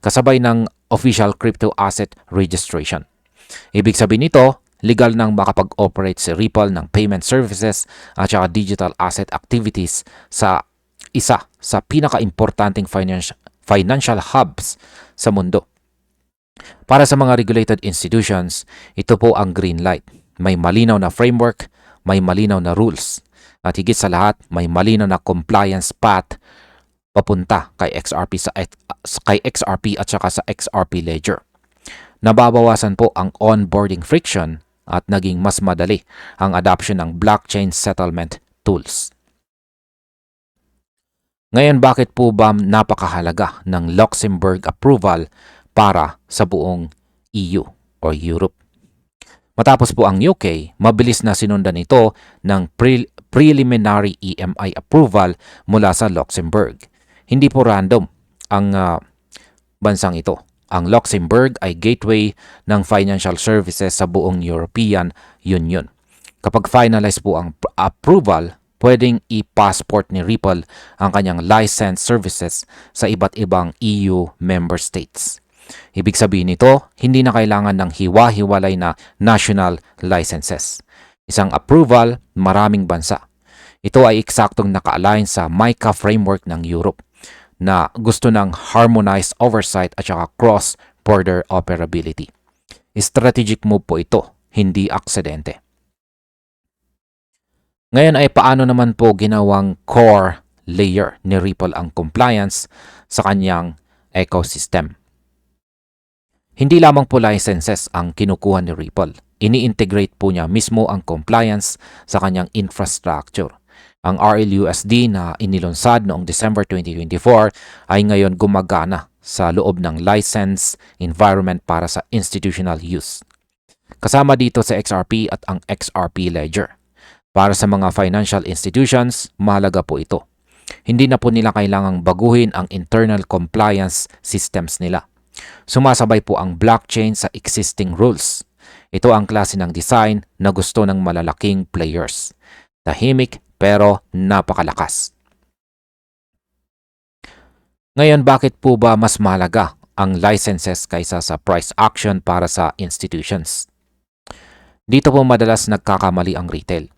kasabay ng official crypto asset registration. Ibig sabihin nito, legal nang makapag-operate si Ripple ng payment services at saka digital asset activities sa isa sa pinaka-importanting financial hubs sa mundo. Para sa mga regulated institutions, ito po ang green light. May malinaw na framework, may malinaw na rules, at higit sa lahat, may malinaw na compliance path papunta kay XRP at saka sa XRP Ledger. Nababawasan po ang onboarding friction at naging mas madali ang adoption ng blockchain settlement tools. Ngayon, bakit po ba napakahalaga ng Luxembourg approval para sa buong EU o Europe? Matapos po ang UK, mabilis na sinundan ito ng preliminary EMI approval mula sa Luxembourg. Hindi po random ang bansang ito. Ang Luxembourg ay gateway ng financial services sa buong European Union. Kapag finalize po ang approval, pwedeng i-passport ni Ripple ang kanyang licensed services sa iba't ibang EU member states. Ibig sabihin nito, hindi na kailangan ng hiwa-hiwalay na national licenses. Isang approval, maraming bansa. Ito ay eksaktong naka-align sa MiCA framework ng Europe na gusto ng harmonized oversight at saka cross-border operability. Strategic move po ito, hindi aksidente. Ngayon ay paano naman po ginawang core layer ni Ripple ang compliance sa kanyang ecosystem? Hindi lamang po licenses ang kinukuha ni Ripple. Ini-integrate po niya mismo ang compliance sa kanyang infrastructure. Ang RLUSD na inilunsad noong December 2024 ay ngayon gumagana sa loob ng license environment para sa institutional use. Kasama dito sa XRP at ang XRP Ledger. Para sa mga financial institutions, mahalaga po ito. Hindi na po nila kailangang baguhin ang internal compliance systems nila. Sumasabay po ang blockchain sa existing rules. Ito ang klase ng design na gusto ng malalaking players. Tahimik pero napakalakas. Ngayon, bakit po ba mas mahalaga ang licenses kaysa sa price action para sa institutions? Dito po madalas nagkakamali ang retail.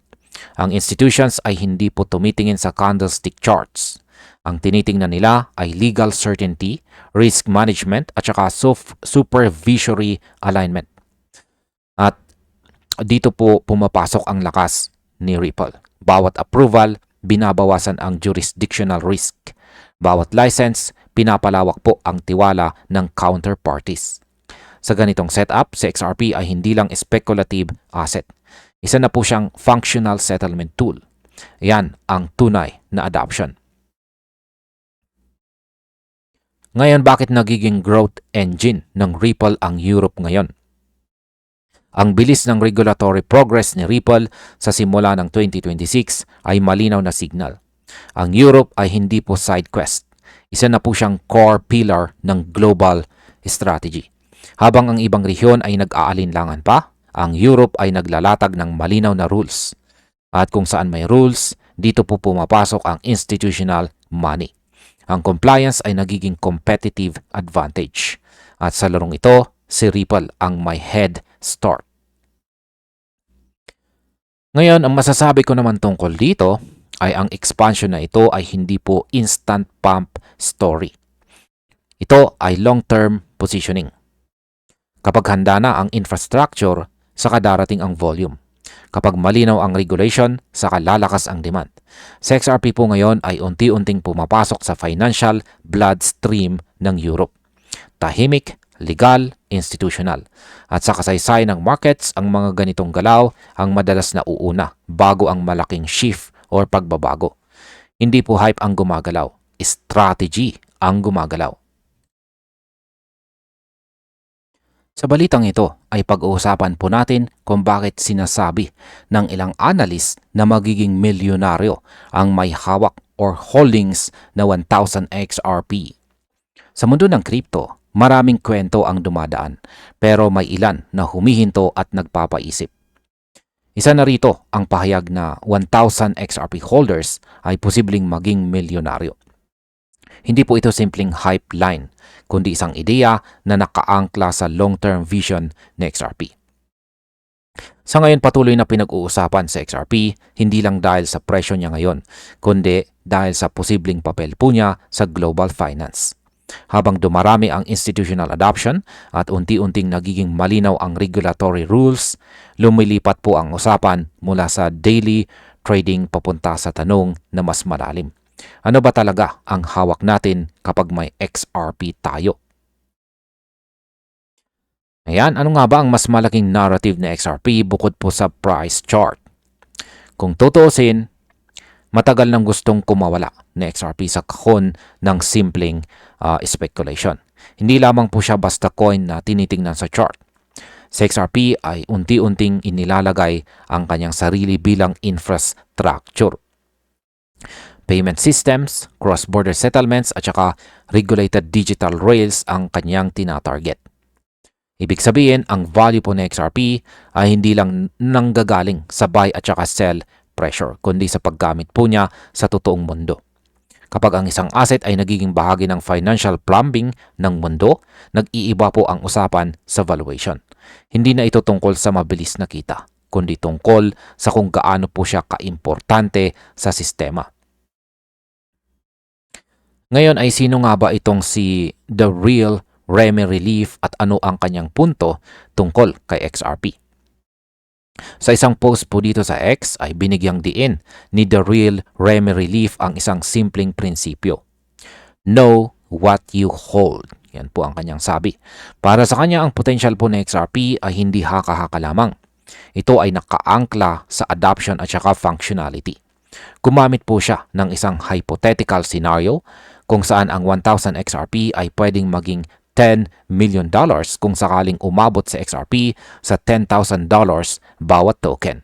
Ang institutions ay hindi po tumitingin sa candlestick charts. Ang tinitingnan nila ay legal certainty, risk management at saka supervisory alignment. At dito po pumapasok ang lakas ni Ripple. Bawat approval, binabawasan ang jurisdictional risk. Bawat license, pinapalawak po ang tiwala ng counterparties. Sa ganitong setup, si XRP ay hindi lang speculative asset. Isa na po siyang functional settlement tool. Yan ang tunay na adoption. Ngayon, bakit nagiging growth engine ng Ripple ang Europe ngayon? Ang bilis ng regulatory progress ni Ripple sa simula ng 2026 ay malinaw na signal. Ang Europe ay hindi po side quest. Isa na po siyang core pillar ng global strategy. Habang ang ibang rehiyon ay nag-aalinlangan pa, ang Europe ay naglalatag ng malinaw na rules. At kung saan may rules, dito po pumapasok ang institutional money. Ang compliance ay nagiging competitive advantage. At sa larong ito, si Ripple ang may head start. Ngayon, ang masasabi ko naman tungkol dito ay ang expansion na ito ay hindi po instant pump story. Ito ay long-term positioning. Kapag handa na ang infrastructure, saka darating ang volume. Kapag malinaw ang regulation, saka lalakas ang demand. Sa XRP po ngayon ay unti-unting pumapasok sa financial bloodstream ng Europe. Tahimik, legal, institutional. At sa kasaysay ng markets, ang mga ganitong galaw ang madalas na uuna bago ang malaking shift or pagbabago. Hindi po hype ang gumagalaw, strategy ang gumagalaw. Sa balitang ito ay pag-uusapan po natin kung bakit sinasabi ng ilang analyst na magiging milyonaryo ang may hawak or holdings na 1,000 XRP. Sa mundo ng crypto, maraming kwento ang dumadaan pero may ilan na humihinto at nagpapaisip. Isa na rito ang pahayag na 1,000 XRP holders ay posibleng maging milyonaryo. Hindi po ito simpleng hype line, kundi isang ideya na nakaangkla sa long-term vision ng XRP. Sa ngayon patuloy na pinag-uusapan sa XRP, hindi lang dahil sa presyo niya ngayon, kundi dahil sa posibleng papel po niya sa global finance. Habang dumarami ang institutional adoption at unti-unting nagiging malinaw ang regulatory rules, lumilipat po ang usapan mula sa daily trading papunta sa tanong na mas malalim. Ano ba talaga ang hawak natin kapag may XRP tayo? Ayan, ano nga ba ang mas malaking narrative na XRP bukod po sa price chart? Kung tutuusin, matagal nang gustong kumawala na XRP sa kahon ng simpleng speculation. Hindi lamang po siya basta coin na tinitingnan sa chart. Sa XRP ay unti-unting inilalagay ang kanyang sarili bilang infrastructure. Payment systems, cross-border settlements at saka regulated digital rails ang kanyang tinatarget. Ibig sabihin, ang value po ng XRP ay hindi lang nanggagaling sa buy at saka sell pressure, kundi sa paggamit po niya sa totoong mundo. Kapag ang isang asset ay nagiging bahagi ng financial plumbing ng mundo, nag-iiba po ang usapan sa valuation. Hindi na ito tungkol sa mabilis na kita, kundi tungkol sa kung gaano po siya kaimportante sa sistema. Ngayon ay sino nga ba itong si The Real Remy Relief at ano ang kanyang punto tungkol kay XRP? Sa isang post po dito sa X ay binigyang diin ni The Real Remy Relief ang isang simpleng prinsipyo. Know what you hold. Yan po ang kanyang sabi. Para sa kanya ang potential po ng XRP ay hindi haka-haka lamang. Ito ay nakaangkla sa adoption at saka functionality. Gumamit po siya ng isang hypothetical scenario kung saan ang 1,000 XRP ay pwedeng maging $10 million kung sakaling umabot sa XRP sa $10,000 bawat token.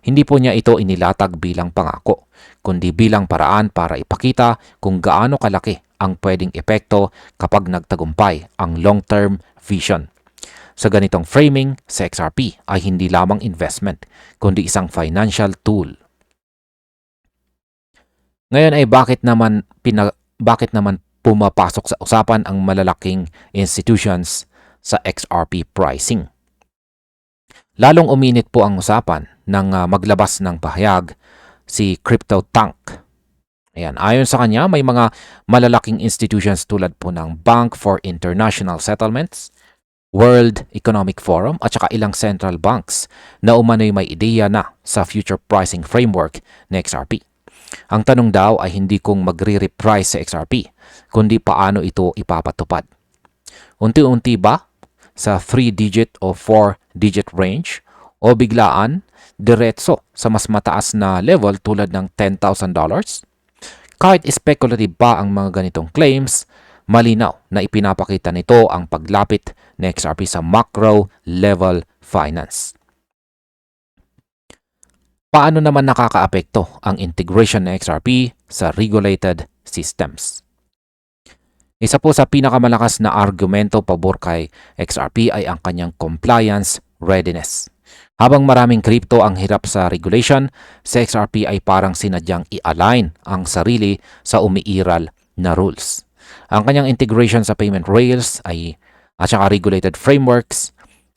Hindi po niya ito inilatag bilang pangako, kundi bilang paraan para ipakita kung gaano kalaki ang pwedeng epekto kapag nagtagumpay ang long-term vision. Sa ganitong framing, sa XRP ay hindi lamang investment, kundi isang financial tool. Ngayon ay bakit naman pumapasok sa usapan ang malalaking institutions sa XRP pricing? Lalong uminit po ang usapan nang maglabas ng pahayag si CryptoTank. Ayan, ayon sa kanya, may mga malalaking institutions tulad po ng Bank for International Settlements, World Economic Forum at saka ilang central banks na umano'y may ideya na sa future pricing framework ng XRP. Ang tanong daw ay hindi kung magre-reprice sa XRP, kundi paano ito ipapatupad. Unti-unti ba sa 3-digit o 4-digit range o biglaan diretso sa mas mataas na level tulad ng $10,000? Kahit speculative pa ang mga ganitong claims, malinaw na ipinapakita nito ang paglapit ng XRP sa macro level finance. Paano naman nakakaapekto ang integration ng XRP sa regulated systems? Isa po sa pinakamalakas na argumento pabor kay XRP ay ang kanyang compliance readiness. Habang maraming crypto ang hirap sa regulation, sa XRP ay parang sinadyang i-align ang sarili sa umiiral na rules. Ang kanyang integration sa payment rails at saka regulated frameworks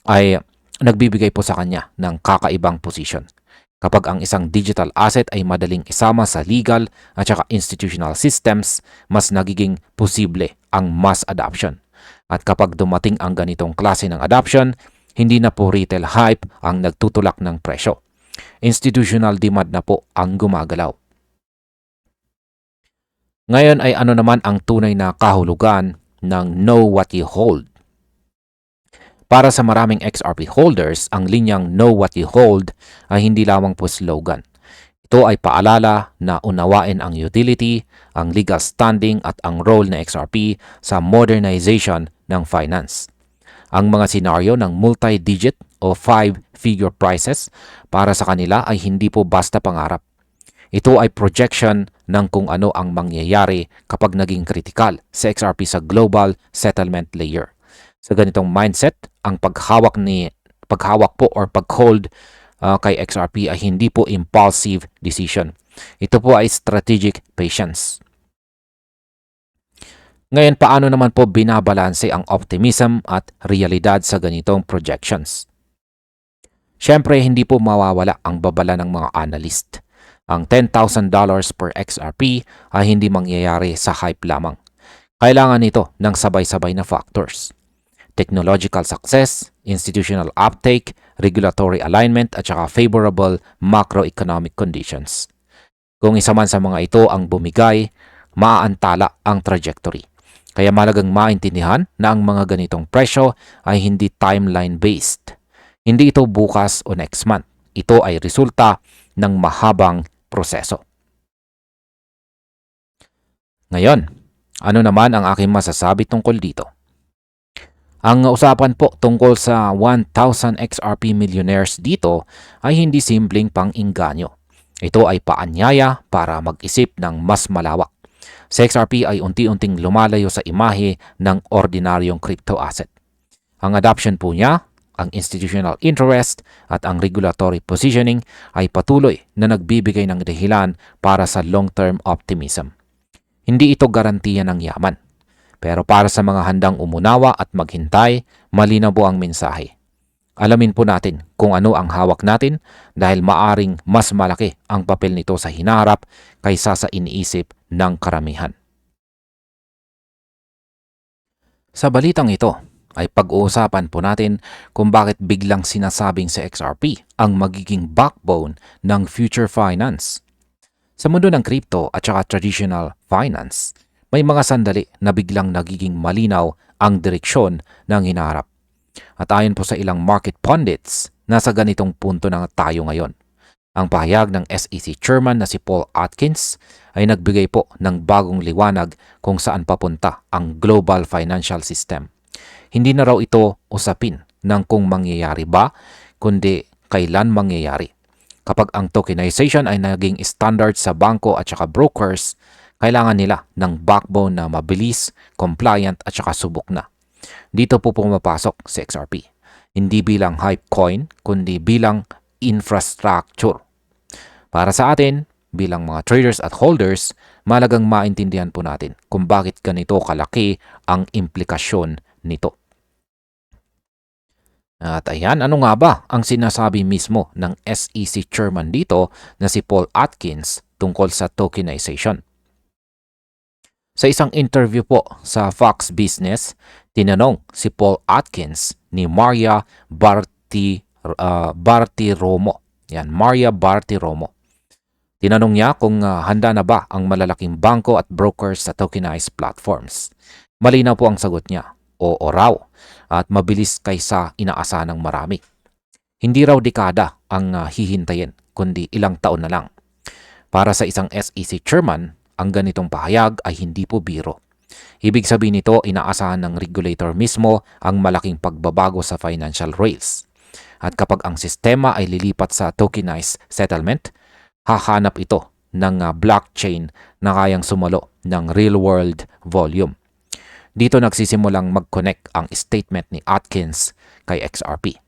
ay nagbibigay po sa kanya ng kakaibang position. Kapag ang isang digital asset ay madaling isama sa legal at saka institutional systems, mas nagiging posible ang mass adoption. At kapag dumating ang ganitong klase ng adoption, hindi na po retail hype ang nagtutulak ng presyo. Institutional demand na po ang gumagalaw. Ngayon ay ano naman ang tunay na kahulugan ng Know What You Hold? Para sa maraming XRP holders, ang linyang Know What You Hold ay hindi lamang po slogan. Ito ay paalala na unawain ang utility, ang legal standing at ang role ng XRP sa modernization ng finance. Ang mga senaryo ng multi-digit o 5-figure prices para sa kanila ay hindi po basta pangarap. Ito ay projection ng kung ano ang mangyayari kapag naging critical sa XRP sa global settlement layer. Sa ganitong mindset, ang paghawak po or pag-hold kay XRP ay hindi po impulsive decision. Ito po ay strategic patience. Ngayon, paano naman po binabalanse ang optimism at realidad sa ganitong projections? Siyempre, hindi po mawawala ang babala ng mga analyst. Ang $10,000 per XRP ay hindi mangyayari sa hype lamang. Kailangan nito ng sabay-sabay na factors. Technological success, institutional uptake, regulatory alignment at saka favorable macroeconomic conditions. Kung isa man sa mga ito ang bumigay, maaantala ang trajectory. Kaya malagang maintindihan na ang mga ganitong presyo ay hindi timeline-based. Hindi ito bukas o next month. Ito ay resulta ng mahabang proseso. Ngayon, ano naman ang aking masasabi tungkol dito? Ang usapan po tungkol sa 1,000 XRP millionaires dito ay hindi simpleng pang-inganyo. Ito ay paanyaya para mag-isip ng mas malawak. Sa XRP ay unti-unting lumalayo sa imahe ng ordinaryong crypto asset. Ang adoption po niya, ang institutional interest at ang regulatory positioning ay patuloy na nagbibigay ng dahilan para sa long-term optimism. Hindi ito garantiya ng yaman. Pero para sa mga handang umunawa at maghintay, malinaw po ang mensahe. Alamin po natin kung ano ang hawak natin dahil maaring mas malaki ang papel nito sa hinaharap kaysa sa iniisip ng karamihan. Sa balitang ito ay pag-uusapan po natin kung bakit biglang sinasabing sa XRP ang magiging backbone ng future finance. Sa mundo ng crypto at saka traditional finance, may mga sandali na biglang nagiging malinaw ang direksyon ng hinaharap. At ayon po sa ilang market pundits, nasa ganitong punto na tayo ngayon. Ang pahayag ng SEC Chairman na si Paul Atkins ay nagbigay po ng bagong liwanag kung saan papunta ang global financial system. Hindi na raw ito usapin ng kung mangyayari ba, kundi kailan mangyayari. Kapag ang tokenization ay naging standard sa bangko at saka brokers, kailangan nila ng backbone na mabilis, compliant at saka subok na. Dito po pumapasok si XRP. Hindi bilang hype coin, kundi bilang infrastructure. Para sa atin, bilang mga traders at holders, malagang maintindihan po natin kung bakit ganito kalaki ang implikasyon nito. At ayan, ano nga ba ang sinasabi mismo ng SEC Chairman dito na si Paul Atkins tungkol sa tokenization? Sa isang interview po sa Fox Business, tinanong si Paul Atkins ni Maria Bartiromo. Yan, Maria Bartiromo. Tinanong niya kung handa na ba ang malalaking bangko at brokers sa tokenized platforms. Malinaw po ang sagot niya, oo raw, at mabilis kaysa inaasahan ng marami. Hindi raw dekada ang hihintayin, kundi ilang taon na lang. Para sa isang SEC chairman, ang ganitong pahayag ay hindi po biro. Ibig sabihin nito, inaasahan ng regulator mismo ang malaking pagbabago sa financial rails. At kapag ang sistema ay lilipat sa tokenized settlement, hahanap ito ng blockchain na kayang sumalo ng real-world volume. Dito nagsisimulang mag-connect ang statement ni Atkins kay XRP.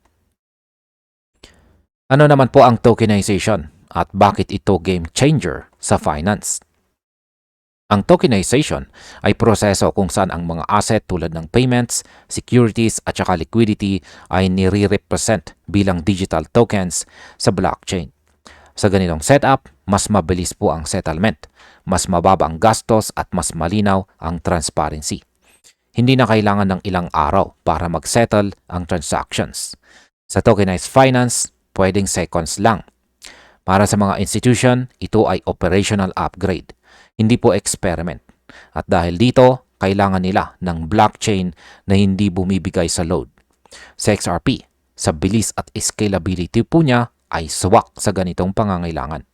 Ano naman po ang tokenization at bakit ito game changer sa finance? Ang tokenization ay proseso kung saan ang mga asset tulad ng payments, securities at saka liquidity ay nire-represent bilang digital tokens sa blockchain. Sa ganitong setup, mas mabilis po ang settlement, mas mababa ang gastos at mas malinaw ang transparency. Hindi na kailangan ng ilang araw para mag-settle ang transactions. Sa tokenized finance, pwedeng seconds lang. Para sa mga institution, ito ay operational upgrade, hindi po experiment. At dahil dito, kailangan nila ng blockchain na hindi bumibigay sa load. Sa XRP, sa bilis at scalability po niya ay swak sa ganitong pangangailangan.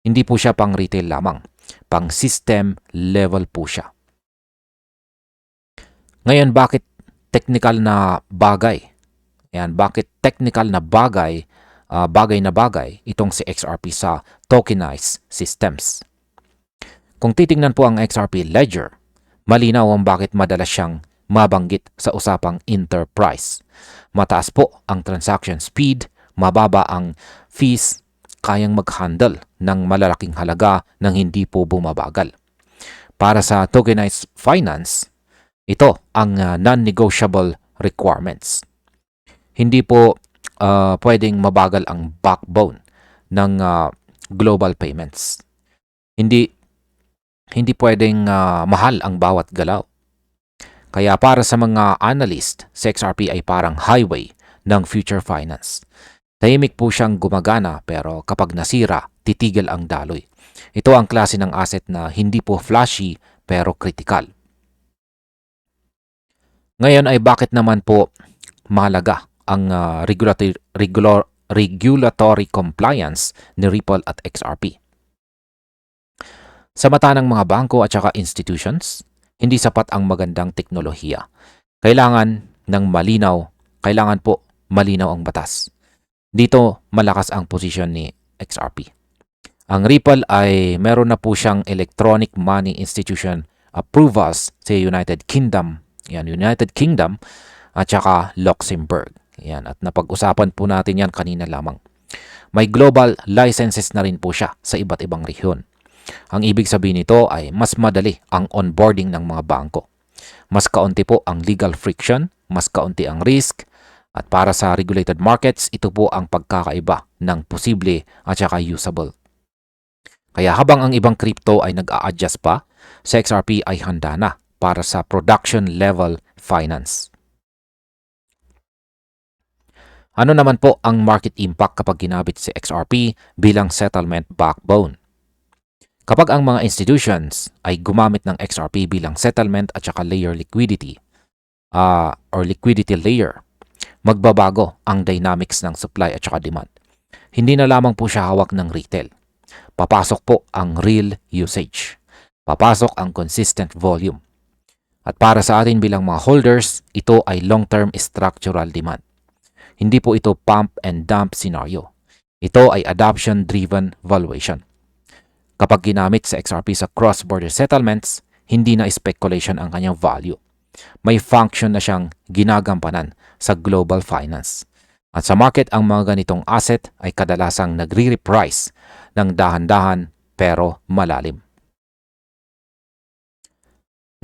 Hindi po siya pang retail lamang, pang system level po siya. Ngayon, bakit technical na bagay? Bakit technical na bagay, bagay itong si XRP sa tokenized systems? Kung titingnan po ang XRP ledger, malinaw ang bakit madalas siyang mabanggit sa usapang enterprise. Mataas po ang transaction speed, mababa ang fees, kayang mag-handle ng malalaking halaga nang hindi po bumabagal. Para sa tokenized finance, ito ang non-negotiable requirements. Hindi po pwedeng mabagal ang backbone ng global payments. Hindi pwedeng mahal ang bawat galaw. Kaya para sa mga analyst, si XRP ay parang highway ng future finance. Tahimik po siyang gumagana pero kapag nasira, titigil ang daloy. Ito ang klase ng asset na hindi po flashy pero critical. Ngayon ay bakit naman po mahalaga ang regulatory compliance ni Ripple at XRP? Sa mata ng mga bangko at saka institutions, hindi sapat ang magandang teknolohiya. Kailangan po malinaw ang batas. Dito malakas ang posisyon ni XRP. Ang Ripple ay meron na po siyang electronic money institution approvals sa United Kingdom at saka Luxembourg. At napag-usapan po natin yan kanina lamang. May global licenses na rin po siya sa iba't ibang rehiyon. Ang ibig sabihin nito ay mas madali ang onboarding ng mga bangko. Mas kaunti po ang legal friction, mas kaunti ang risk, at para sa regulated markets, ito po ang pagkakaiba ng posible at saka usable. Kaya habang ang ibang crypto ay nag-a-adjust pa, sa XRP ay handa na para sa production level finance. Ano naman po ang market impact kapag ginamit si XRP bilang settlement backbone? Kapag ang mga institutions ay gumamit ng XRP bilang settlement at saka layer liquidity or liquidity layer, magbabago ang dynamics ng supply at saka demand. Hindi na lamang po siya hawak ng retail. Papasok po ang real usage. Papasok ang consistent volume. At para sa atin bilang mga holders, ito ay long-term structural demand. Hindi po ito pump and dump scenario. Ito ay adoption-driven valuation. Kapag ginamit sa XRP sa cross-border settlements, hindi na speculation ang kanyang value. May function na siyang ginagampanan sa global finance. At sa market, ang mga ganitong asset ay kadalasang nagre-reprice ng dahan-dahan pero malalim.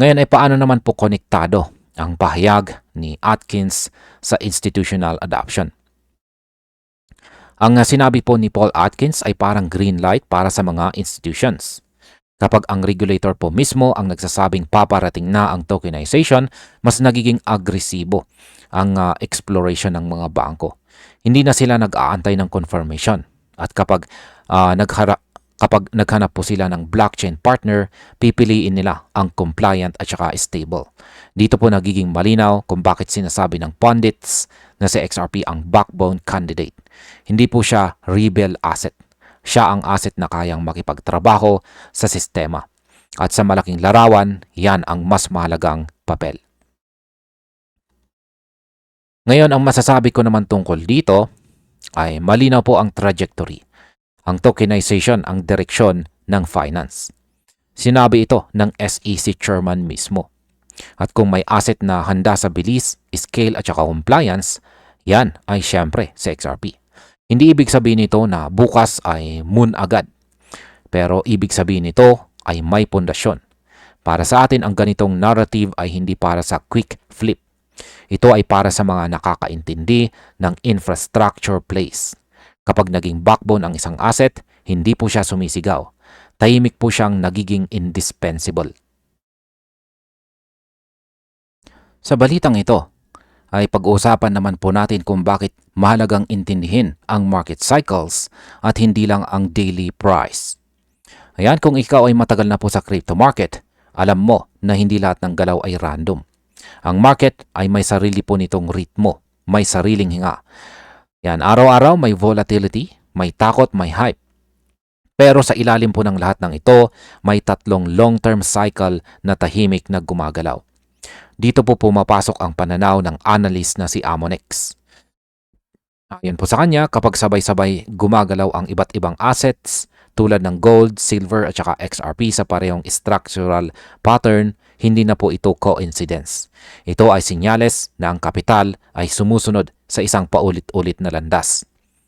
Ngayon ay paano naman po konektado ang pahayag ni Atkins sa institutional adoption? Ang sinabi po ni Paul Atkins ay parang green light para sa mga institutions. Kapag ang regulator po mismo ang nagsasabing paparating na ang tokenization, mas nagiging agresibo ang exploration ng mga bangko. Hindi na sila nag-aantay ng confirmation. At ah, naghara- kapag naghanap po sila ng blockchain partner, pipiliin nila ang compliant at saka stable. Dito po nagiging malinaw kung bakit sinasabi ng pundits na si XRP ang backbone candidate. Hindi po siya rebel asset. Siya ang asset na kayang makipagtrabaho sa sistema. At sa malaking larawan, yan ang mas mahalagang papel. Ngayon, ang masasabi ko naman tungkol dito ay malinaw po ang trajectory. Ang tokenization ang direksyon ng finance. Sinabi ito ng SEC chairman mismo. At kung may asset na handa sa bilis, scale at saka compliance, yan ay syempre sa XRP. Hindi ibig sabihin nito na bukas ay moon agad. Pero ibig sabihin nito ay may pundasyon. Para sa atin, ang ganitong narrative ay hindi para sa quick flip. Ito ay para sa mga nakakaintindi ng infrastructure plays. Kapag naging backbone ang isang asset, hindi po siya sumisigaw. Tahimik po siyang nagiging indispensable. Sa balitang ito, ay pag-uusapan naman po natin kung bakit mahalagang intindihin ang market cycles at hindi lang ang daily price. Ayan, kung ikaw ay matagal na po sa crypto market, alam mo na hindi lahat ng galaw ay random. Ang market ay may sarili po nitong ritmo, may sariling hinga. Yan, araw-araw may volatility, may takot, may hype. Pero sa ilalim po ng lahat ng ito, may tatlong long-term cycle na tahimik na gumagalaw. Dito po pumapasok ang pananaw ng analyst na si Amonex. Ayon po sa kanya, kapag sabay-sabay gumagalaw ang iba't ibang assets tulad ng gold, silver at saka XRP sa parehong structural pattern, hindi na po ito coincidence. Ito ay sinyales na ang kapital ay sumusunod sa isang paulit-ulit na landas.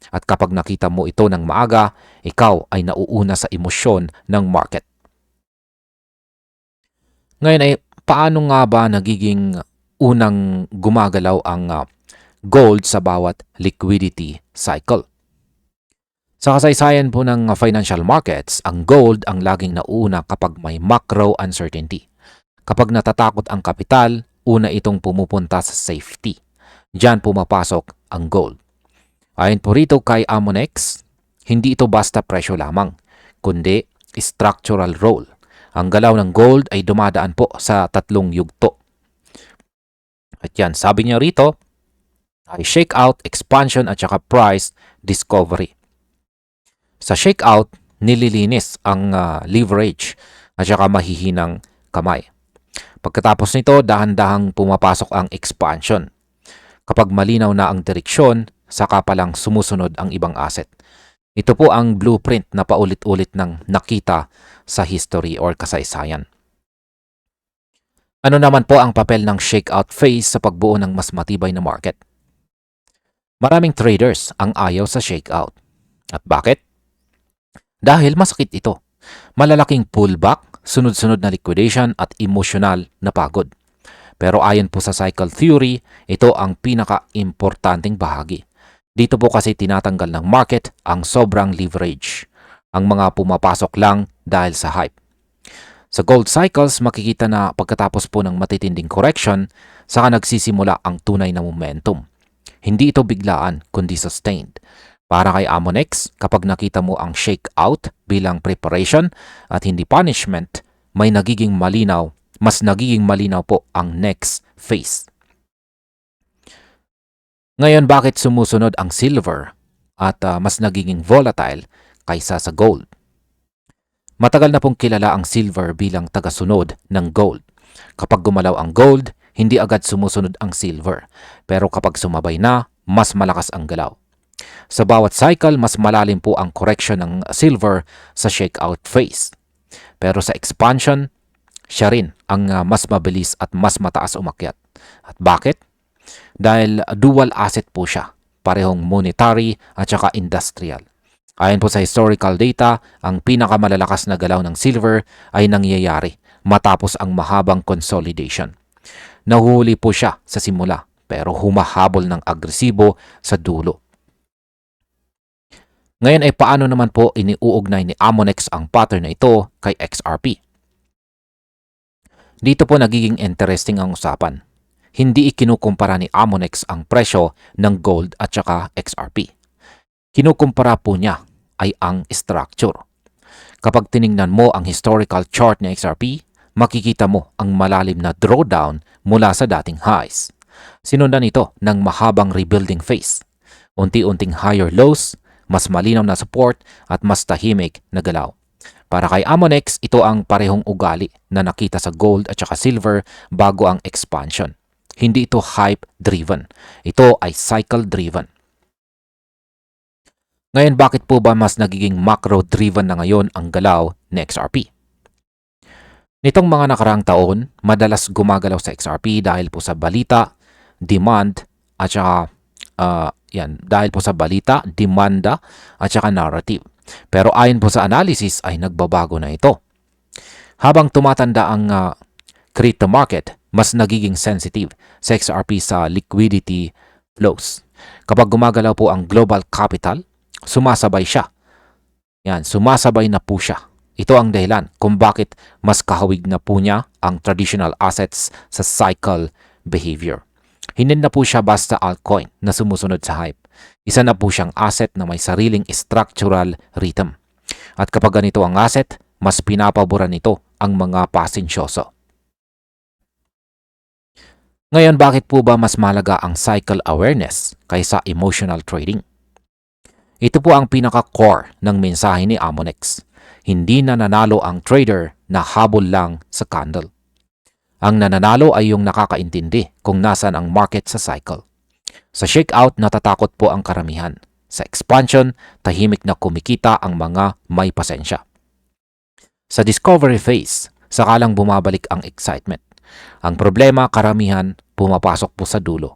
At kapag nakita mo ito ng maaga, ikaw ay nauuna sa emosyon ng market. Ngayon ay paano nga ba nagiging unang gumagalaw ang gold sa bawat liquidity cycle? Sa kasaysayan po ng financial markets, ang gold ang laging nauna kapag may macro uncertainty. Kapag natatakot ang kapital, una itong pumupunta sa safety. Diyan pumapasok ang gold. Ayon po rito kay Amonex, hindi ito basta presyo lamang, kundi structural role. Ang galaw ng gold ay dumadaan po sa tatlong yugto. At yan, sabi niya rito, ay shakeout, expansion at saka price discovery. Sa shakeout, nililinis ang leverage at saka mahihinang kamay. Pagkatapos nito, dahan-dahang pumapasok ang expansion. Kapag malinaw na ang direksyon, saka palang sumusunod ang ibang asset. Ito po ang blueprint na paulit-ulit ng nakita sa history or kasaysayan. Ano naman po ang papel ng shakeout phase sa pagbuo ng mas matibay na market? Maraming traders ang ayaw sa shakeout. At bakit? Dahil masakit ito. Malalaking pullback, sunod-sunod na liquidation at emotional na pagod. Pero ayon po sa cycle theory, ito ang pinaka-importanting bahagi. Dito po kasi tinatanggal ng market ang sobrang leverage. Ang mga pumapasok lang dahil sa hype. Sa gold cycles, makikita na pagkatapos po ng matitinding correction, saka nagsisimula ang tunay na momentum. Hindi ito biglaan, kundi sustained. Para kay Amonex, kapag nakita mo ang shakeout bilang preparation at hindi punishment, mas nagiging malinaw po ang next phase. Ngayon, bakit sumusunod ang silver at mas nagiging volatile kaysa sa gold? Matagal na pong kilala ang silver bilang tagasunod ng gold. Kapag gumalaw ang gold, hindi agad sumusunod ang silver. Pero kapag sumabay na, mas malakas ang galaw. Sa bawat cycle, mas malalim po ang correction ng silver sa shakeout phase. Pero sa expansion, siya rin ang mas mabilis at mas mataas umakyat. At bakit? Dahil dual asset po siya, parehong monetary at saka industrial. Ayon po sa historical data, ang pinakamalalakas na galaw ng silver ay nangyayari matapos ang mahabang consolidation. Nahuhuli po siya sa simula pero humahabol ng agresibo sa dulo. Ngayon ay paano naman po iniuugnay ni Amonex ang pattern na ito kay XRP? Dito po nagiging interesting ang usapan. Hindi ikinukumpara ni Amonex ang presyo ng gold at saka XRP. Kinukumpara po niya ay ang structure. Kapag tiningnan mo ang historical chart ni XRP, makikita mo ang malalim na drawdown mula sa dating highs. Sinundan ito ng mahabang rebuilding phase. Unti-unting higher lows, mas malinaw na support at mas tahimik na galaw. Para kay Amonex, ito ang parehong ugali na nakita sa gold at saka silver bago ang expansion. Hindi ito hype-driven. Ito ay cycle-driven. Ngayon, bakit po ba mas nagiging macro-driven na ngayon ang galaw ni XRP? Nitong mga nakaraang taon, madalas gumagalaw sa XRP dahil po sa balita, demand, at saka dahil po sa balita, demanda, at saka narrative. Pero ayon po sa analysis ay nagbabago na ito. Habang tumatanda ang crypto market, mas nagiging sensitive sa XRP sa liquidity flows. Kapag gumagalaw po ang global capital, sumasabay siya. Sumasabay na po siya. Ito ang dahilan kung bakit mas kahawig na po niya ang traditional assets sa cycle behavior. Hindi na po siya basta altcoin na sumusunod sa hype. Isa na po siyang asset na may sariling structural rhythm. At kapag ganito ang asset, mas pinapaboran nito ang mga pasensyoso. Ngayon, bakit po ba mas malaga ang cycle awareness kaysa emotional trading? Ito po ang pinaka-core ng mensahe ni Amonex. Hindi na nanalo ang trader na habol lang sa candle. Ang nananalo ay yung nakakaintindi kung nasan ang market sa cycle. Sa shakeout, natatakot po ang karamihan. Sa expansion, tahimik na kumikita ang mga may pasensya. Sa discovery phase, sakalang bumabalik ang excitement. Ang problema, karamihan pumapasok po sa dulo.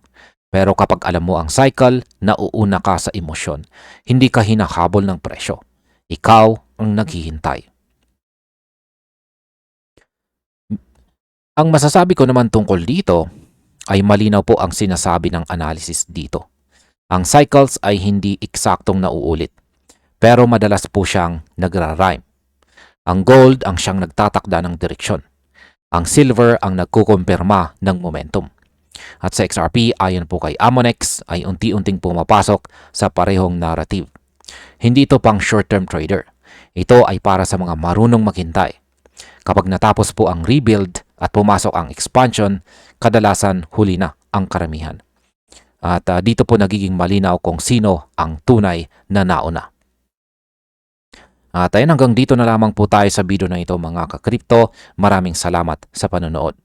Pero kapag alam mo ang cycle, nauuna ka sa emosyon. Hindi ka hinahabol ng presyo. Ikaw ang naghihintay. Ang masasabi ko naman tungkol dito ay malinaw po ang sinasabi ng analysis dito. Ang cycles ay hindi eksaktong nauulit, pero madalas po siyang nagra-rhyme. Ang gold ang siyang nagtatakda ng direksyon. Ang silver ang nagkukumpirma ng momentum. At sa XRP, ayon po kay Amonex, ay unti-unting pumapasok sa parehong narrative. Hindi ito pang short-term trader. Ito ay para sa mga marunong maghintay. Kapag natapos po ang rebuild at pumasok ang expansion, kadalasan huli na ang karamihan. At dito po nagiging malinaw kung sino ang tunay na nauna. At ayun, hanggang dito na lamang po tayo sa video na ito mga ka-crypto. Maraming salamat sa panonood.